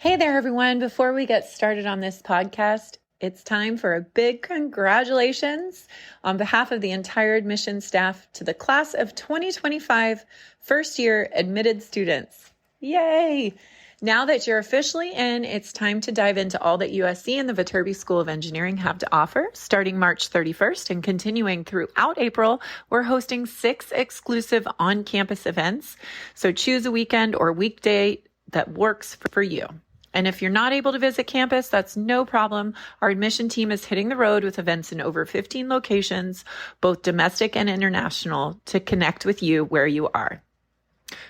Hey there, everyone. Before we get started on this podcast, it's time for a big congratulations on behalf of the entire admissions staff to the class of 2025 first-year admitted students. Yay! Now that you're officially in, it's time to dive into all that USC and the Viterbi School of Engineering have to offer. Starting March 31st and continuing throughout April, we're hosting 6 exclusive on-campus events. So choose a weekend or weekday that works for you. And if you're not able to visit campus, that's no problem. Our admission team is hitting the road with events in over 15 locations, both domestic and international, to connect with you where you are.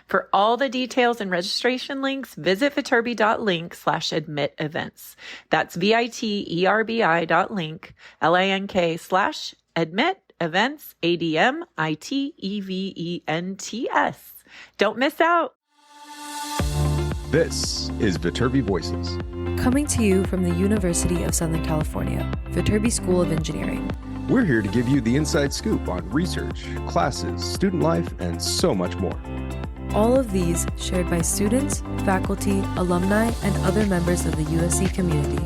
For all the details and registration links, visit viterbi.link/admit events. That's viterbi.link, LINK/admit events, ADMITEVENTS. Don't miss out. This is Viterbi Voices. Coming to you from the University of Southern California, Viterbi School of Engineering. We're here to give you the inside scoop on research, classes, student life, and so much more. All of these shared by students, faculty, alumni, and other members of the USC community.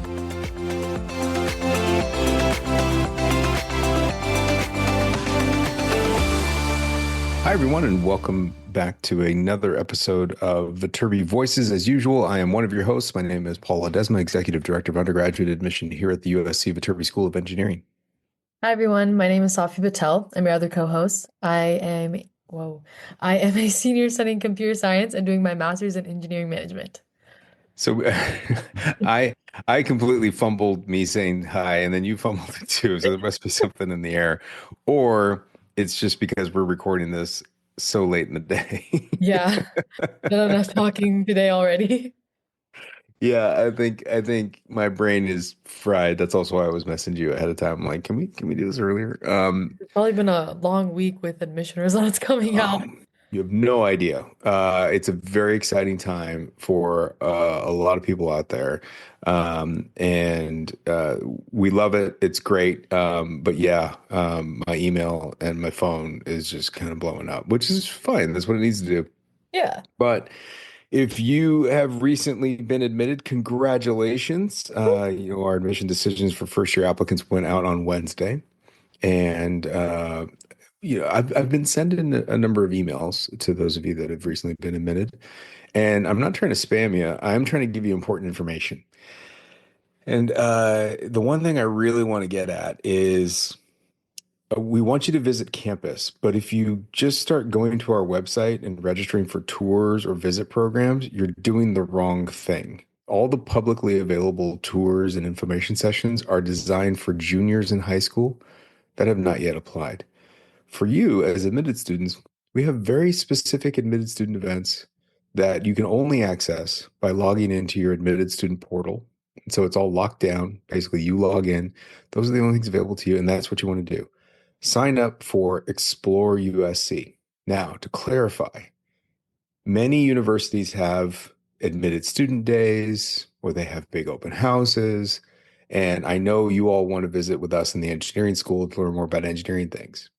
Hi, everyone, and welcome back to another episode of Viterbi Voices. As usual, I am one of your hosts. My name is Paul Ledesma, Executive Director of Undergraduate Admission here at the USC Viterbi School of Engineering. Hi, everyone. My name is Saafiyah. I'm your other co-host. I am a senior studying computer science and doing my master's in engineering management. So I completely fumbled me saying hi, and then you fumbled it too. So there must be something in the air, or it's just because we're recording this so late in the day. Yeah, done enough talking today already. Yeah, I think my brain is fried. That's also why I was messaging you ahead of time. I'm like, can we do this earlier? It's probably been a long week with admission results coming out. You have no idea. It's a very exciting time for a lot of people out there. And we love it. It's great. But yeah, my email and my phone is just kind of blowing up, which is fine. That's what it needs to do. Yeah. But if you have recently been admitted, congratulations. Our admission decisions for first-year applicants went out on Wednesday. And I've been sending a number of emails to those of you that have recently been admitted, and I'm not trying to spam you. I'm trying to give you important information. And the one thing I really want to get at is we want you to visit campus, but if you just start going to our website and registering for tours or visit programs, you're doing the wrong thing. All the publicly available tours and information sessions are designed for juniors in high school that have not yet applied. For you as admitted students, we have very specific admitted student events that you can only access by logging into your admitted student portal. And so it's all locked down. Basically, you log in. Those are the only things available to you, and that's what you want to do. Sign up for Explore USC. Now, to clarify, many universities have admitted student days, or they have big open houses. And I know you all want to visit with us in the engineering school to learn more about engineering things.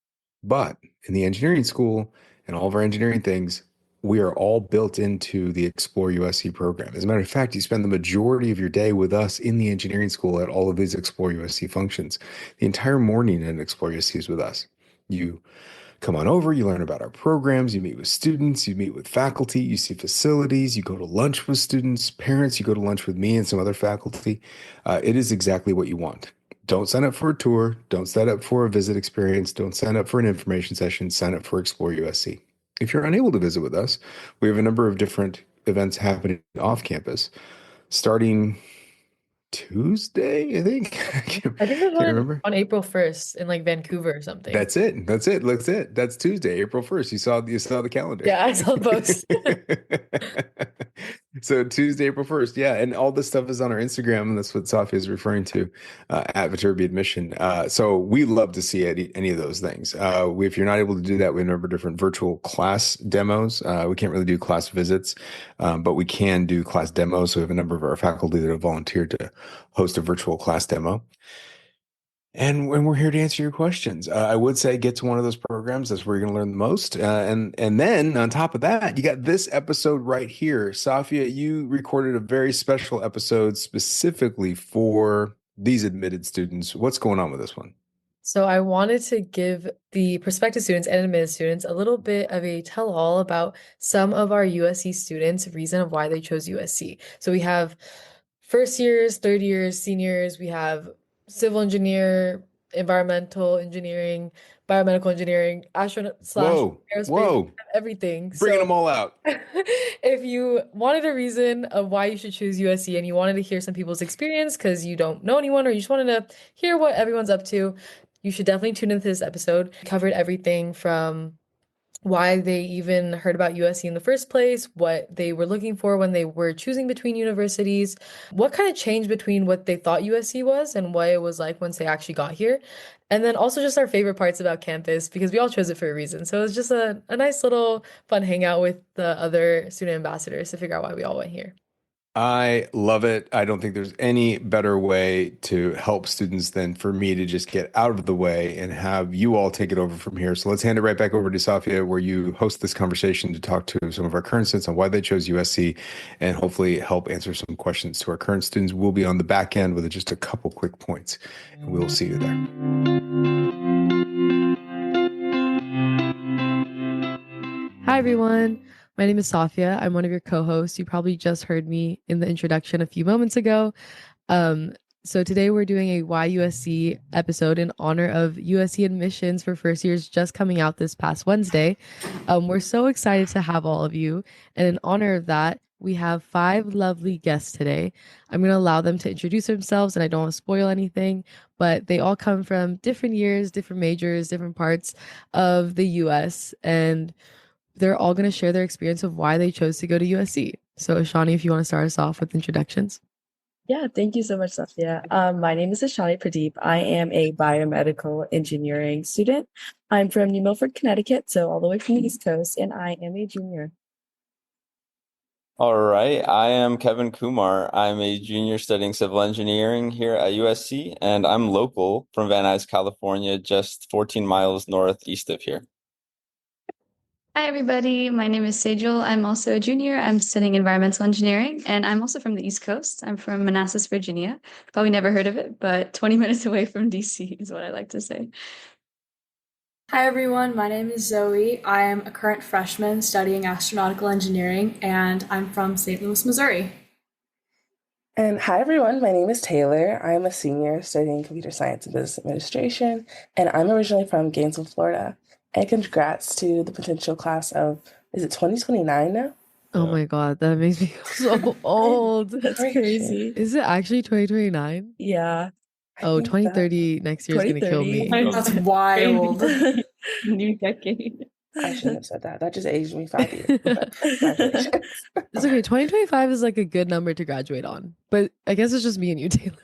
But in the engineering school and all of our engineering things, we are all built into the Explore USC program. As a matter of fact, you spend the majority of your day with us in the engineering school at all of these Explore USC functions. The entire morning in Explore USC is with us. You come on over, you learn about our programs, you meet with students, you meet with faculty, you see facilities, you go to lunch with students, parents, you go to lunch with me and some other faculty. It is exactly what you want. Don't sign up for a tour. Don't sign up for a visit experience. Don't sign up for an information session. Sign up for Explore USC. If you're unable to visit with us, we have a number of different events happening off campus, starting Tuesday, I think. I think there's one on April 1st in like Vancouver or something. That's it. That's Tuesday, April 1st. You saw the calendar. Yeah, I saw the post. So Tuesday, April 1st. Yeah. And all this stuff is on our Instagram. And that's what Saafiyah is referring to at Viterbi Admission. So we love to see any of those things. If you're not able to do that, we have a number of different virtual class demos. We can't really do class visits, but we can do class demos. So we have a number of our faculty that have volunteered to host a virtual class demo. And we're here to answer your questions. I would say get to one of those programs. That's where you're going to learn the most. And then on top of that, you got this episode right here. Saafiyah, you recorded a very special episode specifically for these admitted students. What's going on with this one? So I wanted to give the prospective students and admitted students a little bit of a tell-all about some of our USC students' reason of why they chose USC. So we have first years, third years, seniors, we have civil engineer, environmental engineering, biomedical engineering, astronaut slash Whoa, aerospace, whoa, everything. bringing So them all out. if you wanted a reason of why you should choose USC and you wanted to hear some people's experience because you don't know anyone or you just wanted to hear what everyone's up to, you should definitely tune into this episode. We covered everything from why they even heard about USC in the first place, what they were looking for when they were choosing between universities, what kind of changed between what they thought USC was and what it was like once they actually got here. And then also just our favorite parts about campus because we all chose it for a reason. So it was just a nice little fun hangout with the other student ambassadors to figure out why we all went here. I love it. I don't think there's any better way to help students than for me to just get out of the way and have you all take it over from here. So let's hand it right back over to Saafiyah, where you host this conversation to talk to some of our current students on why they chose USC and hopefully help answer some questions to our current students. We'll be on the back end with just a couple quick points, and we'll see you there. Hi, everyone. My name is Saafiyah. I'm one of your co-hosts. You probably just heard me in the introduction a few moments ago. So today we're doing a Why USC episode in honor of USC admissions for first years just coming out this past Wednesday. We're so excited to have all of you. And in honor of that, we have 5 lovely guests today. I'm going to allow them to introduce themselves, and I don't want to spoil anything, but they all come from different years, different majors, different parts of the US, and they're all going to share their experience of why they chose to go to USC. So, Shani, if you want to start us off with introductions. Yeah, thank you so much, Saafiyah. My name is Ashani Pradeep. I am a biomedical engineering student. I'm from New Milford, Connecticut, so all the way from the East Coast, and I am a junior. All right, I am Kevin Kumar. I'm a junior studying civil engineering here at USC, and I'm local from Van Nuys, California, just 14 miles northeast of here. Hi, everybody. My name is Sejal. I'm also a junior. I'm studying environmental engineering, and I'm also from the East Coast. I'm from Manassas, Virginia. Probably never heard of it, but 20 minutes away from DC is what I like to say. Hi, everyone. My name is Zoe. I am a current freshman studying astronautical engineering, and I'm from St. Louis, Missouri. And hi, everyone. My name is Taylor. I'm a senior studying computer science and business administration, and I'm originally from Gainesville, Florida. And congrats to the potential class of, is it 2029 now? Oh my God, that makes me feel so old. That's crazy. Is it actually 2029? Yeah. Oh, 2030 next year is going to kill me. 2030. That's wild. New decade. I shouldn't have said that. That just aged me 5 years. But congratulations. It's okay. 2025 is like a good number to graduate on. But I guess it's just me and you, Taylor.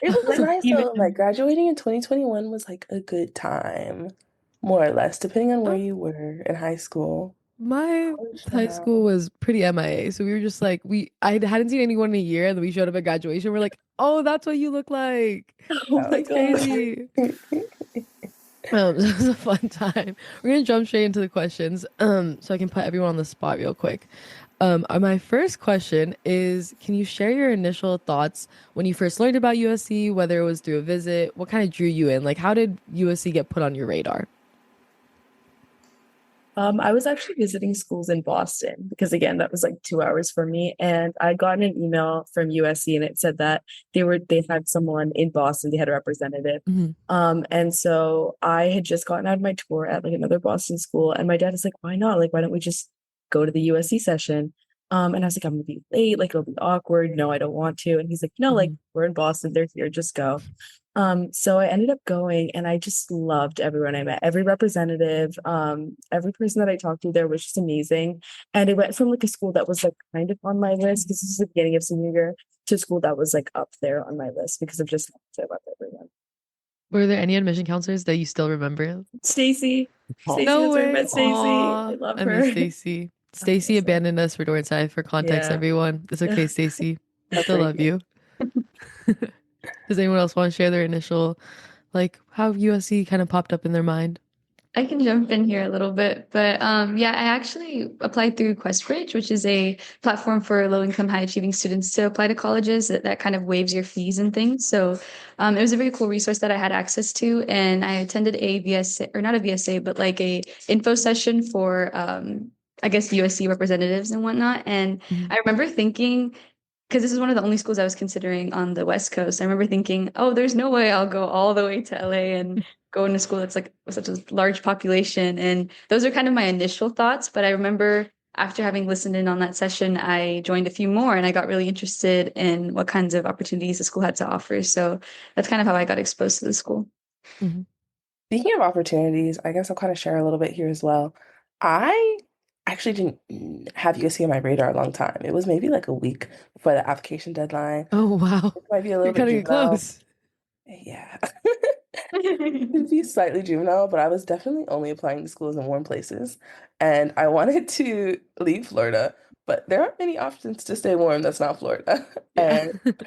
It was nice though. Like graduating in 2021 was like a good time, more or less, depending on where you were in high school. My high school was pretty MIA. So we were just like, I hadn't seen anyone in a year, and then we showed up at graduation. We're like, oh, that's what you look like. Oh my That's God. crazy. So it was a fun time. We're gonna jump straight into the questions. So I can put everyone on the spot real quick. My first question is, can you share your initial thoughts when you first learned about USC, whether it was through a visit? What kind of drew you in? Like, how did USC get put on your radar? I was actually visiting schools in Boston because again, that was like 2 hours for me. And I got an email from USC and it said that they had someone in Boston, they had a representative. And so I had just gotten out of my tour at like another Boston school, and my dad is like, why not? Like, why don't we just go to the USC session? And I was like, I'm gonna be late, like it'll be awkward. No, I don't want to. And he's like, no, like we're in Boston, they're here, just go. So I ended up going, and I just loved everyone I met, every representative, every person that I talked to there was just amazing. And it went from like a school that was like kind of on my list, because this is the beginning of senior year, to a school that was like up there on my list because of just how much I loved everyone. Were there any admission counselors that you still remember? Stacy. Stacy, No that's where I way. met Stacy. Aw, I love I her. miss Stacy. Stacy abandoned us for Dornside. For context, Yeah. everyone. It's okay, Stacy. I still love you. Does anyone else want to share their initial, like how USC kind of popped up in their mind? I can jump in here a little bit, but yeah, I actually applied through QuestBridge, which is a platform for low-income, high-achieving students to apply to colleges that kind of waives your fees and things. So it was a very cool resource that I had access to, and I attended a VSA, or not a VSA, but like a info session for I guess USC representatives and whatnot. And I remember thinking, because this is one of the only schools I was considering on the West Coast. I remember thinking, oh, there's no way I'll go all the way to LA and go into school that's like such a large population. And those are kind of my initial thoughts. But I remember after having listened in on that session, I joined a few more and I got really interested in what kinds of opportunities the school had to offer. So that's kind of how I got exposed to the school. Speaking of opportunities, I guess I'll kind of share a little bit here as well. I actually didn't have USC on my radar a long time. It was maybe like a week before the application deadline. Oh, wow. It might be a You're little bit cutting it juvenile. close. Yeah. It'd be slightly juvenile, but I was definitely only applying to schools in warm places. And I wanted to leave Florida, but there aren't many options to stay warm that's not Florida. Yeah. And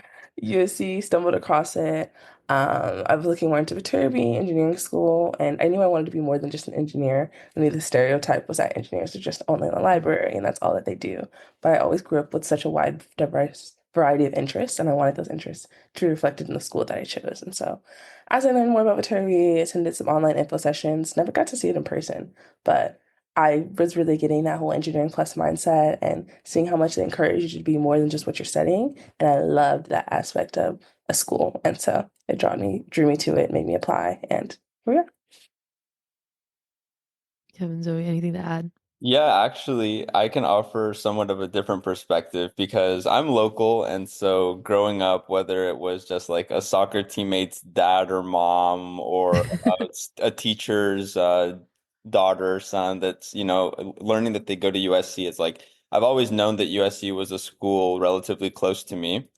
USC, stumbled across it. I was looking more into Viterbi engineering school, and I knew I wanted to be more than just an engineer. I knew the stereotype was that engineers are just only in the library and that's all that they do. But I always grew up with such a wide, diverse variety of interests, and I wanted those interests to be reflected in the school that I chose. And so, as I learned more about Viterbi, attended some online info sessions, never got to see it in person, but I was really getting that whole engineering plus mindset and seeing how much they encourage you to be more than just what you're studying. And I loved that aspect of a school. And so it drew me to it, made me apply, and here we are. Kevin, Zoe, anything to add? Yeah, actually, I can offer somewhat of a different perspective because I'm local. And so growing up, whether it was just like a soccer teammate's dad or mom or a teacher's daughter or son that's, learning that they go to USC, it's like I've always known that USC was a school relatively close to me.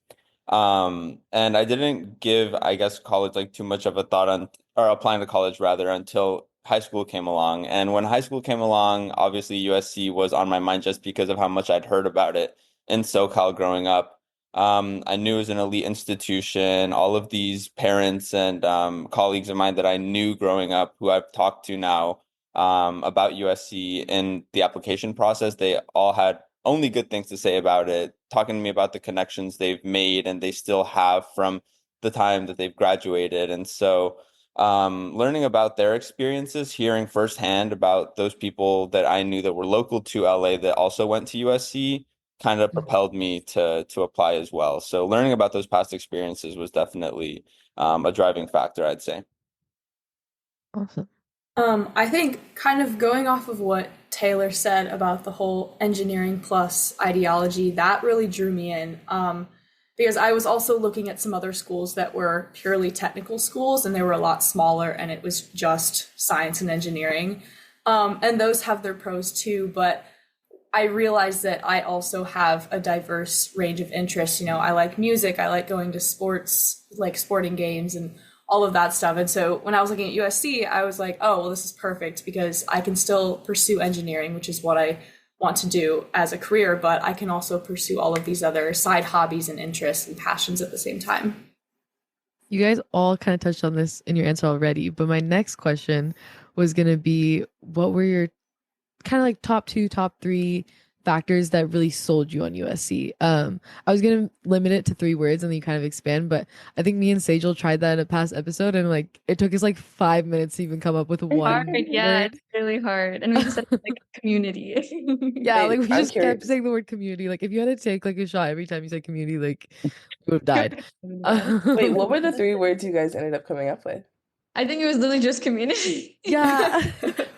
And I didn't give, I guess, college like too much of a thought on, or applying to college rather, until high school came along. And when high school came along, obviously USC was on my mind just because of how much I'd heard about it in SoCal growing up. I knew it was an elite institution. All of these parents and colleagues of mine that I knew growing up, who I've talked to now about USC in the application process, they all had only good things to say about it, talking to me about the connections they've made and they still have from the time that they've graduated. And so learning about their experiences, hearing firsthand about those people that I knew that were local to LA that also went to USC kind of propelled me to apply as well. So learning about those past experiences was definitely a driving factor, I'd say. Awesome. I think kind of going off of what Taylor said about the whole engineering plus ideology, that really drew me in. Because I was also looking at some other schools that were purely technical schools and they were a lot smaller and it was just science and engineering. And those have their pros too, but I realized that I also have a diverse range of interests. I like music, I like going to sports, like sporting games and all of that stuff. And so when I was looking at USC, I was like, oh, well, this is perfect because I can still pursue engineering, which is what I want to do as a career, but I can also pursue all of these other side hobbies and interests and passions at the same time. You guys all kind of touched on this in your answer already, but my next question was going to be, what were your kind of like top 2, top 3 factors that really sold you on USC? I was gonna limit it to 3 words and then you kind of expand, but I think me and Sajal tried that in a past episode and like it took us like 5 minutes to even come up with one Hard, yeah, word. it's really hard. And we just said like community. Yeah, like we I'm just kept curious. saying the word community. Like if you had to take like a shot every time you said community, like we would have died. Wait, what were the 3 words you guys ended up coming up with? I think it was literally just community. Yeah.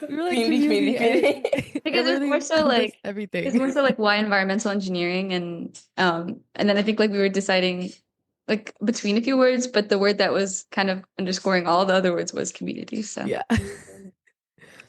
We were like Community. Because it's more so like everything. It's more so like why environmental engineering and then I think like we were deciding like between a few words, but the word that was kind of underscoring all the other words was community. So Yeah.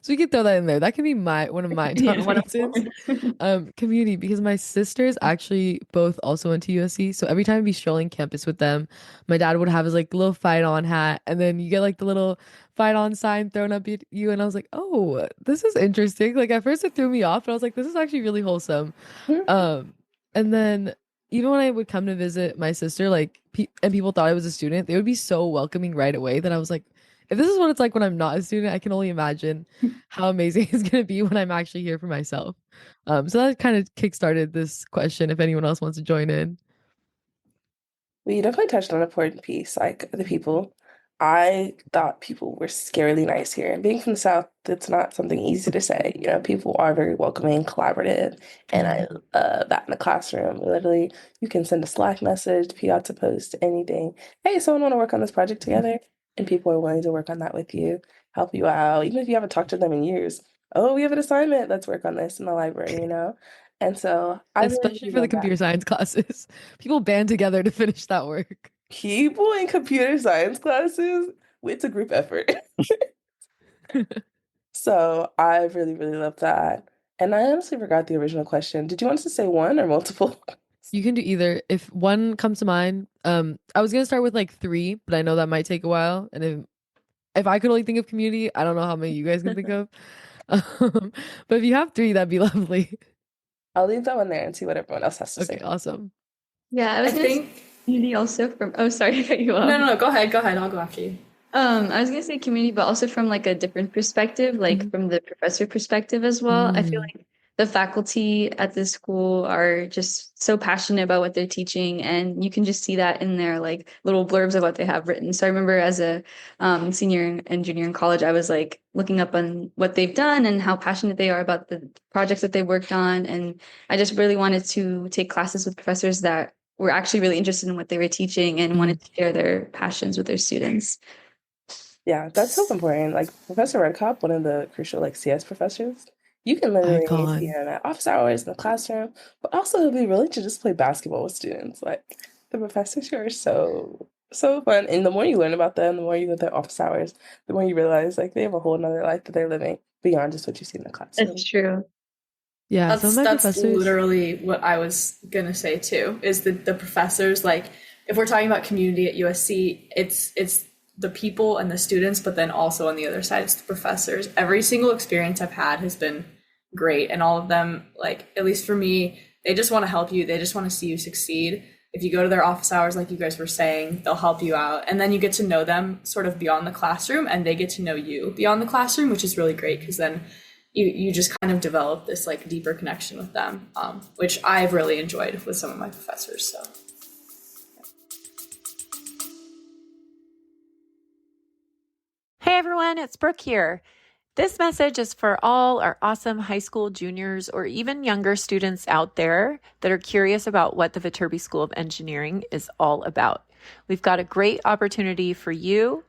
So we could throw that in there. That could be one of my top reasons. Community, because my sisters actually both also went to USC. So every time I'd be strolling campus with them, my dad would have his like little fight on hat, and then you get like the little fight on sign thrown up at you, and I was like, oh, this is interesting. Like at first it threw me off, but I was like, this is actually really wholesome. And then even when I would come to visit my sister, like, and people thought I was a student, they would be so welcoming right away that I was like, if this is what it's like when I'm not a student, I can only imagine how amazing it's gonna be when I'm actually here for myself. So that kind of kickstarted this question. If anyone else wants to join in. Well, you definitely touched on an important piece, like the people. I thought people were scarily nice here. And being from the South, it's not something easy to say. You know, people are very welcoming, collaborative, and I that in the classroom. Literally, you can send a Slack message, Piazza post, anything. Hey, someone want to work on this project together? And people are willing to work on that with you, help you out, even if you haven't talked to them in years. Oh, we have an assignment. Let's work on this in the library, you know? And so I really, Especially really for the love that. computer science classes. People band together to finish that work. People in computer science classes, it's a group effort. So I really, really love that. And I honestly forgot the original question. Did you want us to say one or multiple? You can do either. If one comes to mind, I was gonna start with like three, but I know that might take a while. And if I could only think of community, I don't know how many you guys can think of. But if you have three, that'd be lovely. I'll leave that one there and see what everyone else has to Okay, say. awesome. Yeah, I I was gonna say think. community also from. Oh, sorry to cut you off. No. Go ahead. I'll go after you. I was gonna say community, but also from like a different perspective, like from the professor perspective as well. I feel like the faculty at this school are just so passionate about what they're teaching, and you can just see that in their like little blurbs of what they have written. So I remember as a senior and junior in college, I was like looking up on what they've done and how passionate they are about the projects that they worked on, and I just really wanted to take classes with professors that were actually really interested in what they were teaching and wanted to share their passions with their students. Yeah, that's so important. Like Professor Redcop, one of the crucial like CS professors, you can literally see Icon. him at office hours in the classroom, but also he'll be willing to just play basketball with students. Like the professors here are so fun. And the more you learn about them, the more you go their office hours, the more you realize like they have a whole nother life that they're living beyond just what you see in the classroom. That's true. Yeah, some of my That's professors. literally what I was gonna say too, is the professors, like if we're talking about community at USC, it's the people and the students, but then also on the other side, it's the professors. Every single experience I've had has been great. And all of them, like, at least for me, they just want to help you. They just want to see you succeed. If you go to their office hours, like you guys were saying, they'll help you out. And then you get to know them sort of beyond the classroom, and they get to know you beyond the classroom, which is really great because then you just kind of develop this like deeper connection with them, which I've really enjoyed with some of my professors. So. Hey everyone, it's Brooke here. This message is for all our awesome high school juniors or even younger students out there that are curious about what the Viterbi School of Engineering is all about. We've got a great opportunity for you.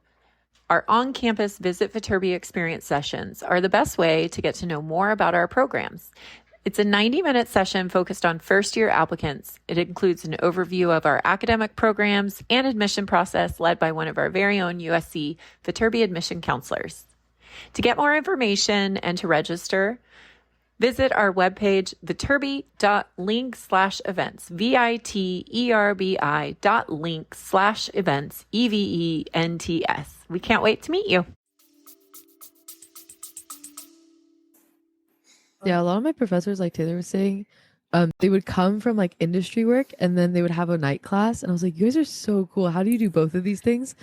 Our on-campus Visit Viterbi experience sessions are the best way to get to know more about our programs. It's a 90-minute session focused on first-year applicants. It includes an overview of our academic programs and admission process led by one of our very own USC Viterbi admission counselors. To get more information and to register, visit our webpage, viterbi.link/events, viterbi.link/events, EVENTS. We can't wait to meet you. Yeah, a lot of my professors, like Taylor was saying, they would come from like industry work and then they would have a night class. And I was like, you guys are so cool. How do you do both of these things?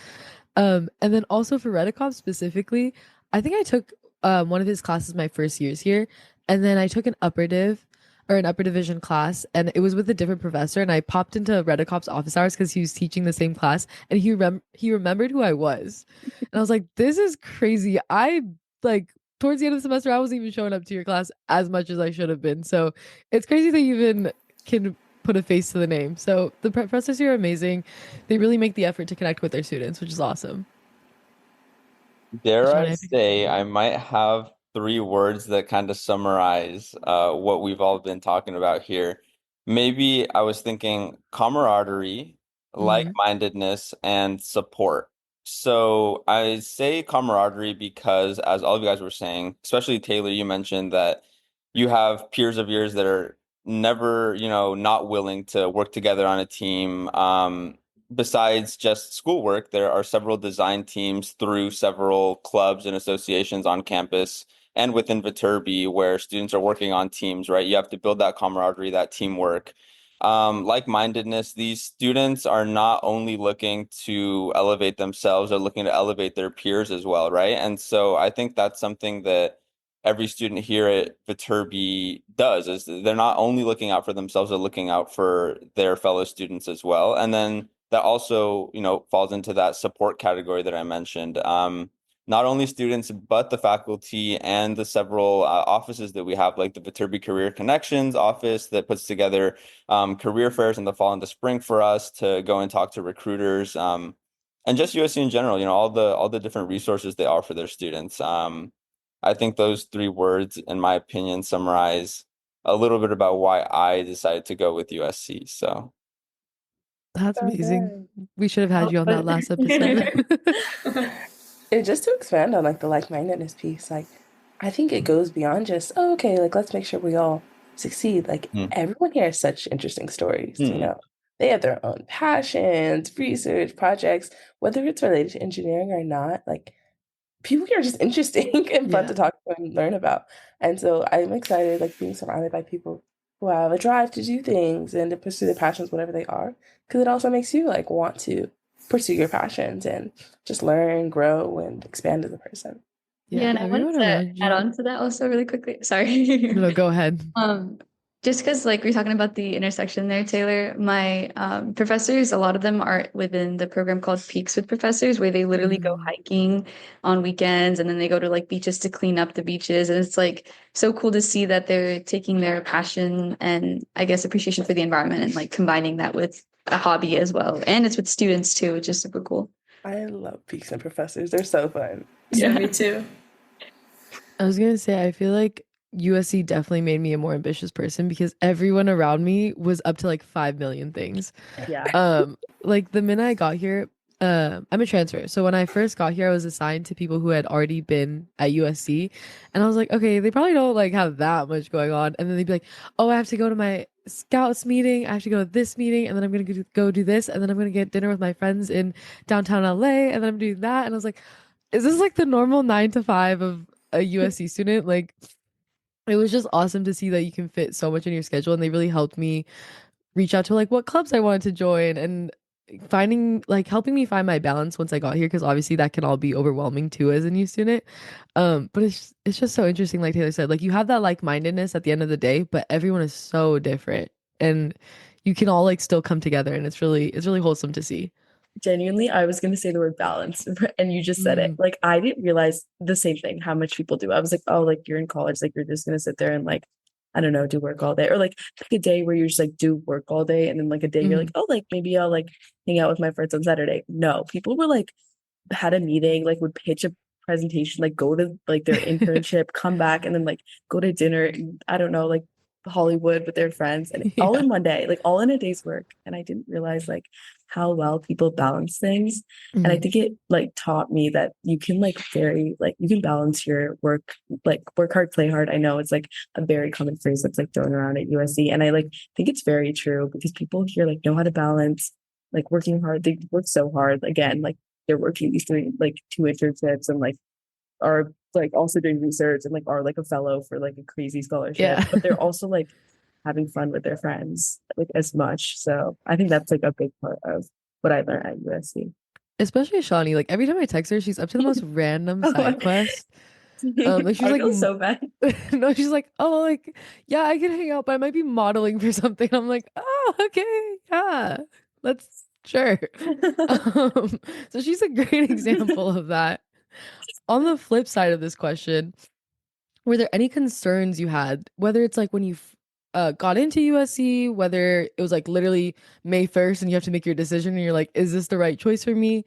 And then also for Redicop specifically, I think I took one of his classes my first years here. And then I took an upper division class, and it was with a different professor. And I popped into Redicop's office hours because he was teaching the same class, and he remembered who I was. And I was like, this is crazy. I like towards the end of the semester, I wasn't even showing up to your class as much as I should have been. So it's crazy that you even can put a face to the name. So the professors here are amazing. They really make the effort to connect with their students, which is awesome. Dare Sean, I I think- say I might have three words that kind of summarize what we've all been talking about here. Maybe I was thinking camaraderie, like-mindedness, and support. So I say camaraderie because, as all of you guys were saying, especially Taylor, you mentioned that you have peers of yours that are never, not willing to work together on a team. Besides just schoolwork, there are several design teams through several clubs and associations on campus and within Viterbi where students are working on teams, right? You have to build that camaraderie, that teamwork. like-mindedness. These students are not only looking to elevate themselves, they're looking to elevate their peers as well, right? And so I think that's something that every student here at Viterbi does, is they're not only looking out for themselves, they're looking out for their fellow students as well. And then that also, falls into that support category that I mentioned. Not only students, but the faculty and the several offices that we have, like the Viterbi Career Connections office that puts together career fairs in the fall and the spring for us to go and talk to recruiters, and just USC in general, all the different resources they offer their students. I think those three words, in my opinion, summarize a little bit about why I decided to go with USC. So That's So amazing. good. We should have had you on that last episode. And just to expand on like the like-mindedness piece, like I think it goes beyond just, oh, okay, like let's make sure we all succeed. Like everyone here has such interesting stories, They have their own passions, research, projects, whether it's related to engineering or not, like people here are just interesting and fun to talk to and learn about. And so I'm excited, like being surrounded by people who have a drive to do things and to pursue their passions, whatever they are, because it also makes you like want to pursue your passions and just learn, grow, and expand as a person. Yeah, and I wanted to add on to that also really quickly. Sorry. No, go ahead. Just because like we're talking about the intersection there, Taylor, my professors, a lot of them are within the program called Peaks with Professors, where they literally go hiking on weekends and then they go to like beaches to clean up the beaches. And it's like so cool to see that they're taking their passion and I guess appreciation for the environment and like combining that with a hobby as well. And it's with students too, which is super cool. I love Peaks and Professors. They're so fun. Yeah, me too. I was gonna say, I feel like USC definitely made me a more ambitious person because everyone around me was up to like 5 million things. Yeah. Like the minute I got here, I'm a transfer. So when I first got here, I was assigned to people who had already been at USC. And I was like, okay, they probably don't like have that much going on. And then they'd be like, oh, I have to go to my scouts meeting. I have to go to this meeting. And then I'm going to go do this. And then I'm going to get dinner with my friends in downtown LA. And then I'm doing that. And I was like, is this like the normal 9 to 5 of a USC student? Like, it was just awesome to see that you can fit so much in your schedule. And they really helped me reach out to like what clubs I wanted to join and helping me find my balance once I got here, because obviously that can all be overwhelming too as a new student. But it's just so interesting, like Taylor said, like you have that like-mindedness at the end of the day, but everyone is so different and you can all like still come together, and it's really wholesome to see. Genuinely, I was going to say the word balance and you just said it. Like I didn't realize the same thing, how much people do. I was like, oh, like you're in college, like you're just going to sit there and like, I don't know, do work all day, or like a day where you just like do work all day, and then like a day you're like, oh, like maybe I'll like hang out with my friends on Saturday. No, people were like had a meeting, like would pitch a presentation, like go to like their internship, come back, and then like go to dinner, I don't know, like Hollywood with their friends, and all in one day, like all in a day's work. And I didn't realize like how well people balance things. And I think it like taught me that you can like you can balance your work, like work hard, play hard. I know it's like a very common phrase that's like thrown around at USC. And I like think it's very true, because people here like know how to balance like working hard. They work so hard. Again, like they're working these two internships and like are like also doing research and like are like a fellow for like a crazy scholarship. But they're also like having fun with their friends like as much. So I think that's like a big part of what I learned at USC. Especially Shawnee, like every time I text her, she's up to the most random side quest. Like she's I like feel so bad. No, she's like, oh, like yeah, I can hang out, but I might be modeling for something. I'm like, oh, okay, yeah, let's sure. So she's a great example of that. On the flip side of this question, were there any concerns you had, whether it's like when you got into USC, whether it was like literally May 1st and you have to make your decision and you're like, is this the right choice for me?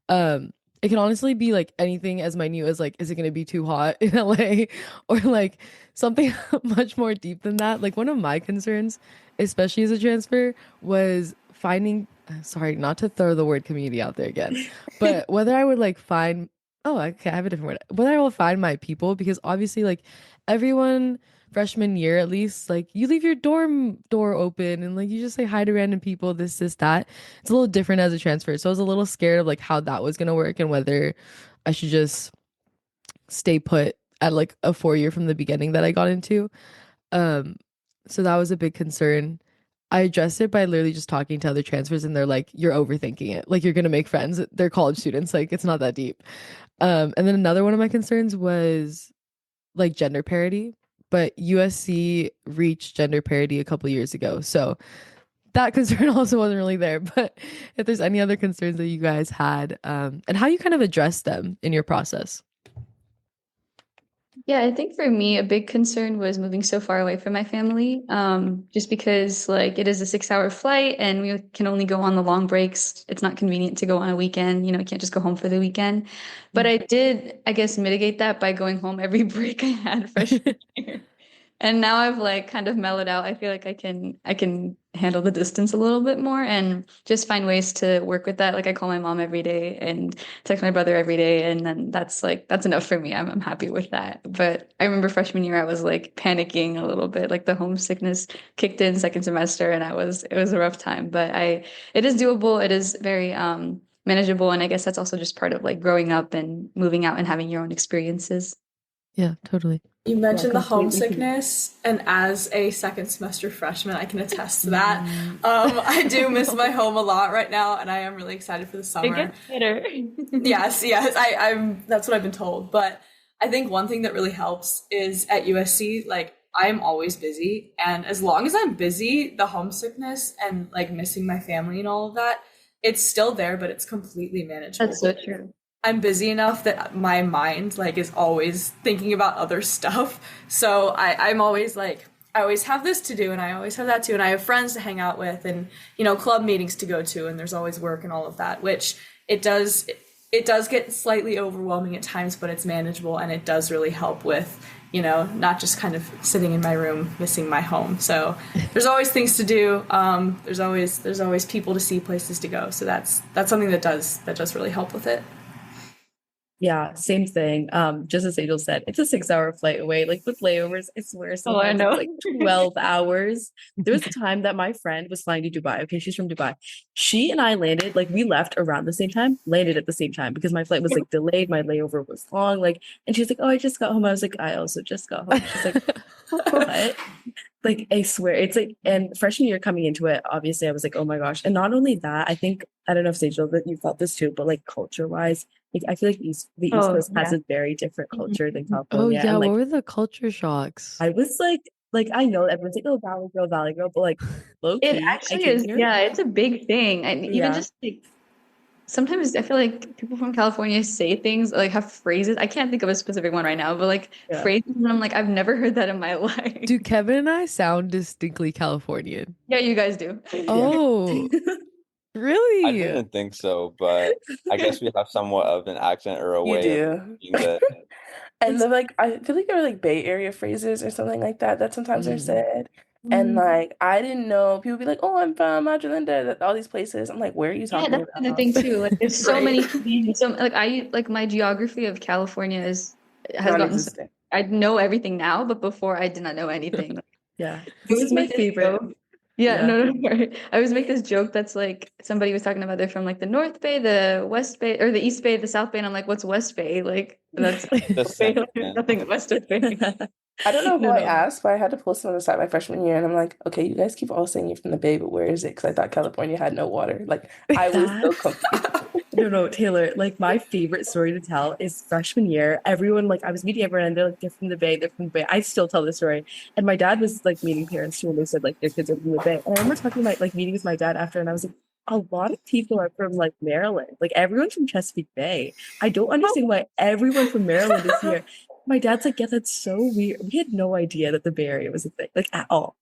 It can honestly be like anything as minute as like, is it going to be too hot in LA, or like something much more deep than that. Like one of my concerns, especially as a transfer, was finding, sorry, not to throw the word community out there again, but whether I would like find, oh, okay, I have a different word, whether I will find my people, because obviously like everyone freshman year at least, like you leave your dorm door open and like you just say hi to random people, this that. It's a little different as a transfer, so I was a little scared of like how that was gonna work and whether I should just stay put at like a 4 year from the beginning that I got into. So that was a big concern. I addressed it by literally just talking to other transfers, and they're like, "You're overthinking it. Like you're gonna make friends. They're college students. Like it's not that deep." And then another one of my concerns was like gender parity, but USC reached gender parity a couple years ago, so that concern also wasn't really there. But if there's any other concerns that you guys had, and how you kind of addressed them in your process. Yeah, I think for me, a big concern was moving so far away from my family, just because like it is a 6-hour flight and we can only go on the long breaks. It's not convenient to go on a weekend, you can't just go home for the weekend. But I did, I guess, mitigate that by going home every break I had freshman year. And now I've like kind of mellowed out. I feel like I can handle the distance a little bit more and just find ways to work with that. Like I call my mom every day and text my brother every day, and then that's enough for me. I'm happy with that. But I remember freshman year I was like panicking a little bit. Like the homesickness kicked in second semester, and it was a rough time. But it is doable. It is very manageable, and I guess that's also just part of like growing up and moving out and having your own experiences. Yeah, totally. You mentioned the completely. homesickness, and as a second semester freshman, I can attest to that. I do miss my home a lot right now, and I am really excited for the summer. It gets better. Yes, I'm. That's what I've been told. But I think one thing that really helps is at USC, like I'm always busy, and as long as I'm busy, the homesickness and like missing my family and all of that, it's still there, but it's completely manageable. That's so true. I'm busy enough that my mind like is always thinking about other stuff. So I'm always like, I always have this to do and I always have that too. And I have friends to hang out with and, club meetings to go to. And there's always work and all of that, which it does get slightly overwhelming at times, but it's manageable. And it does really help with, not just kind of sitting in my room, missing my home. So there's always things to do. There's always people to see, places to go. So that's something that does really help with it. Yeah, same thing. Just as Angel said, it's a 6-hour flight away. Like with layovers, I swear sometimes know. it's like 12 hours. There was a time that my friend was flying to Dubai. Okay, she's from Dubai. She and I landed, like we left around the same time, landed at the same time because my flight was like delayed. My layover was long. Like, and she's like, "Oh, I just got home." I was like, "I also just got home." She's like, "What?" Like, I swear, it's like, and freshman year coming into it, obviously, I was like, "Oh my gosh!" And not only that, I don't know if Sejal, that you felt this too, but like culture-wise. Like I feel like the East Coast has a very different culture than California. Oh yeah, and, like, what were the culture shocks? I was like I know everyone's like, "Oh, Valley Girl," but like low key, It actually is. Yeah, it's a big thing. And even just like sometimes I feel like people from California say things like have phrases. I can't think of a specific one right now, but like phrases, and I'm like, I've never heard that in my life. Do Kevin and I sound distinctly Californian? Yeah, you guys do. Oh. Really? I didn't think so, but I guess we have somewhat of an accent or a You way do. of speaking that. And then like I feel like there were like Bay Area phrases or something like that sometimes are said. And like I didn't know, people be like, "Oh, I'm from Madrid Linda," all these places. I'm like, where are you talking Yeah, that's the about? thing too. Like there's so Right. many so like my geography of California has gotten Non-existent. I know everything now, but before I did not know anything. Yeah, We this is my make this favorite. joke. Yeah, no, sorry. I always make this joke that's like somebody was talking about they're from like the North Bay, the West Bay, or the East Bay, the South Bay, and I'm like, what's West Bay? Like that's The same, Bay, man. nothing West of Bay. I don't know who No, I no. asked, but I had to pull someone aside my freshman year, and I'm like, "Okay, you guys keep all saying you're from the Bay, but where is it?" Because I thought California had no water. Like I was so confused. No, Taylor, like my favorite story to tell is freshman year. Everyone, like I was meeting everyone and they're like, they're from the Bay. I still tell this story. And my dad was like meeting parents too, and they said like their kids are from the Bay. And I remember talking about like meeting with my dad after, and I was like, a lot of people are from like Maryland. Like everyone's from Chesapeake Bay. I don't understand why everyone from Maryland is here. My dad's like, yeah, that's so weird. We had no idea that the Bay Area was a thing, like at all.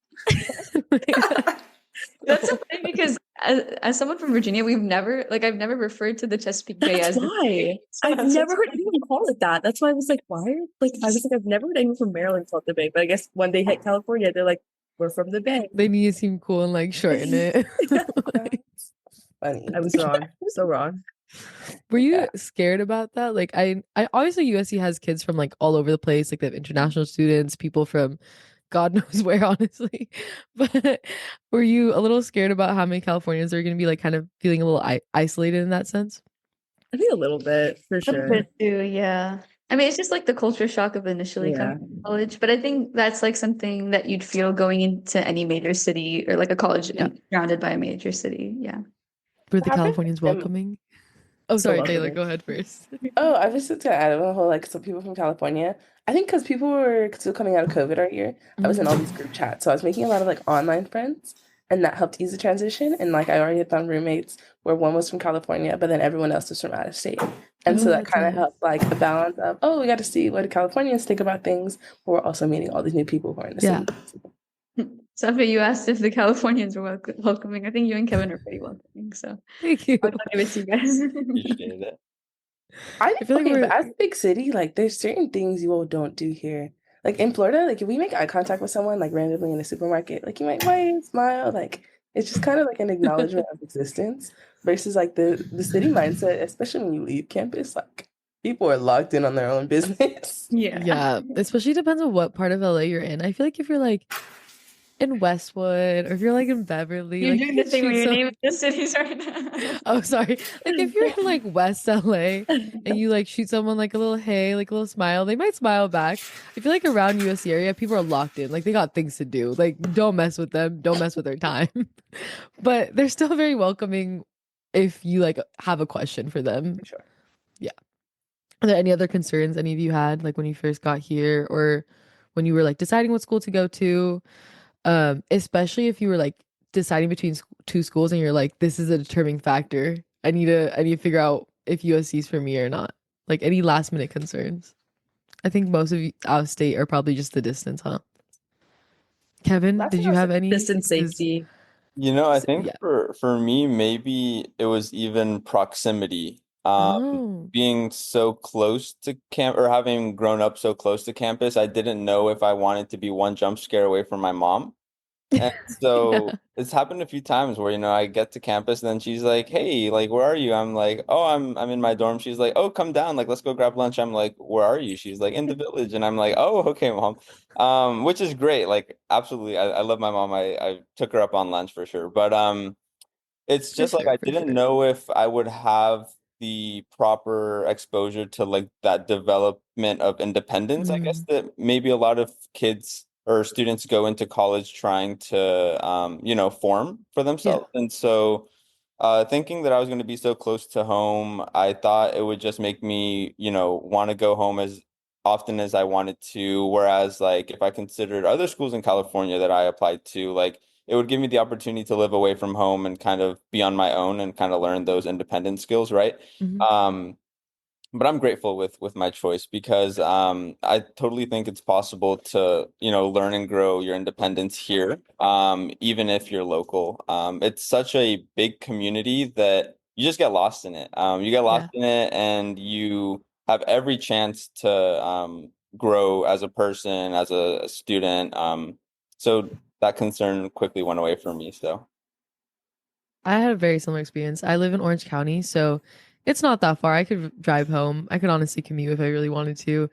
That's so funny because as someone from Virginia, I've never referred to the Chesapeake Bay That's as the why. Bay. So I've that's never heard anyone call it that. That's why I was like, why? Like, I was like, I've never heard anyone from Maryland call it the Bay. But I guess when they hit California, they're like, we're from the Bay. They need to seem cool and like shorten it. Like, Funny. I was wrong. So wrong. were you scared about that? Like I obviously USC has kids from like all over the place. Like they have international students, people from God knows where, honestly. But were you a little scared about how many Californians are going to be like kind of feeling a little isolated in that sense? I think a little bit, for A sure. bit too, yeah. I mean, it's just like the culture shock of initially coming to college, but I think that's like something that you'd feel going into any major city or like a college surrounded by a major city. Yeah. Were the What happened? Californians welcoming? Oh, So sorry, Taylor, welcoming. go ahead first. Oh, I was just gonna add on the whole like some people from California. I think because people were still coming out of COVID our year, I was in all these group chats, so I was making a lot of like online friends, and that helped ease the transition. And like I already had found roommates where one was from California, but then everyone else was from out of state, and so Oh, that that's kind of nice. helped like the balance of we got to see what Californians think about things, but we're also meeting all these new people who are in the Yeah. city. Safi, you asked if the Californians were welcoming. I think you and Kevin are pretty welcoming, so Thank you. I'll give it to you guys. Appreciate it. I I think, feel like okay, but we're as a big city, like there's certain things you all don't do here. Like in Florida, like if we make eye contact with someone like randomly in a supermarket, like you might wave, smile, like it's just kind of like an acknowledgement of existence versus like the city mindset, especially when you leave campus, like people are locked in on their own business. yeah, especially depends on what part of LA you're in. I feel like if you're like in Westwood or if you're like in Beverly, You're like doing you the could thing where shoot you're some. naming the cities right now. Oh, sorry. Like if you're in like West LA and you like shoot someone like a little hey, like a little smile, they might smile back. I feel like around USC area, people are locked in. Like they got things to do. Like don't mess with them. Don't mess with their time. But they're still very welcoming if you like have a question for them. For sure. Yeah. Are there any other concerns any of you had like when you first got here or when you were like deciding what school to go to? Especially if you were like deciding between two schools and you're like, this is a determining factor. I need to figure out if USC is for me or not. Like any last minute concerns. I think most of you out of state are probably just the distance, huh? Kevin, Last did thing I you was have any? distance safety. I think Yeah. for me, maybe it was even proximity. Oh. Being so close to camp or having grown up so close to campus, I didn't know if I wanted to be one jump scare away from my mom. And Yeah. so it's happened a few times where, I get to campus and then she's like, "Hey, like, where are you?" I'm like, "Oh, I'm in my dorm." She's like, "Oh, come down, like, let's go grab lunch." I'm like, "Where are you?" She's like, "In the village." And I'm like, "Oh, okay, mom." Which is great. Like, absolutely. I love my mom. I took her up on lunch for sure. But it's For just like sure, I for didn't sure. know if I would have the proper exposure to like that development of independence. I guess Mm, that maybe a lot of kids or students go into college trying to form for yeah. themselves. And so thinking that I was going to be so close to home, I thought it would just make me, want to go home as often as I wanted to. Whereas like if I considered other schools in California that I applied to, like it would give me the opportunity to live away from home and kind of be on my own and kind of learn those independent skills, right? Hmm. Um, but I'm grateful with my choice because I totally think it's possible to, learn and grow your independence here, even if you're local. It's such a big community that you just get lost in it. You get lost Yeah. in it and you have every chance to grow as a person, as a student. So that concern quickly went away from me. So. I had a very similar experience. I live in Orange County, so it's not that far. I could drive home. I could honestly commute if I really wanted to.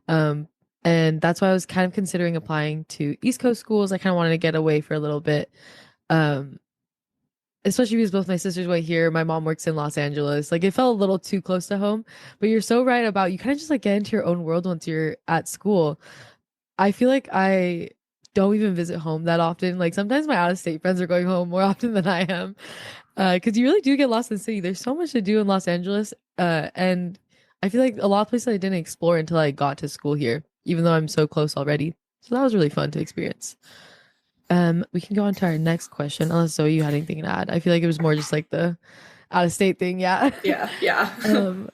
Um, and that's why I was kind of considering applying to East Coast schools. I kind of wanted to get away for a little bit. Um, Especially because both my sisters went here. My mom works in Los Angeles. Like it felt a little too close to home. But you're so right about you kind of just like get into your own world once you're at school. I feel like I don't even visit home that often. Like sometimes my out of state friends are going home more often than I am. Because you really do get lost in the city. There's so much to do in Los Angeles. And I feel like a lot of places I didn't explore until I got to school here, even though I'm so close already. So that was really fun to experience. We can go on to our next question, unless Zoe, you had anything to add. I feel like it was more just like the out of state thing, yeah. Yeah. Um,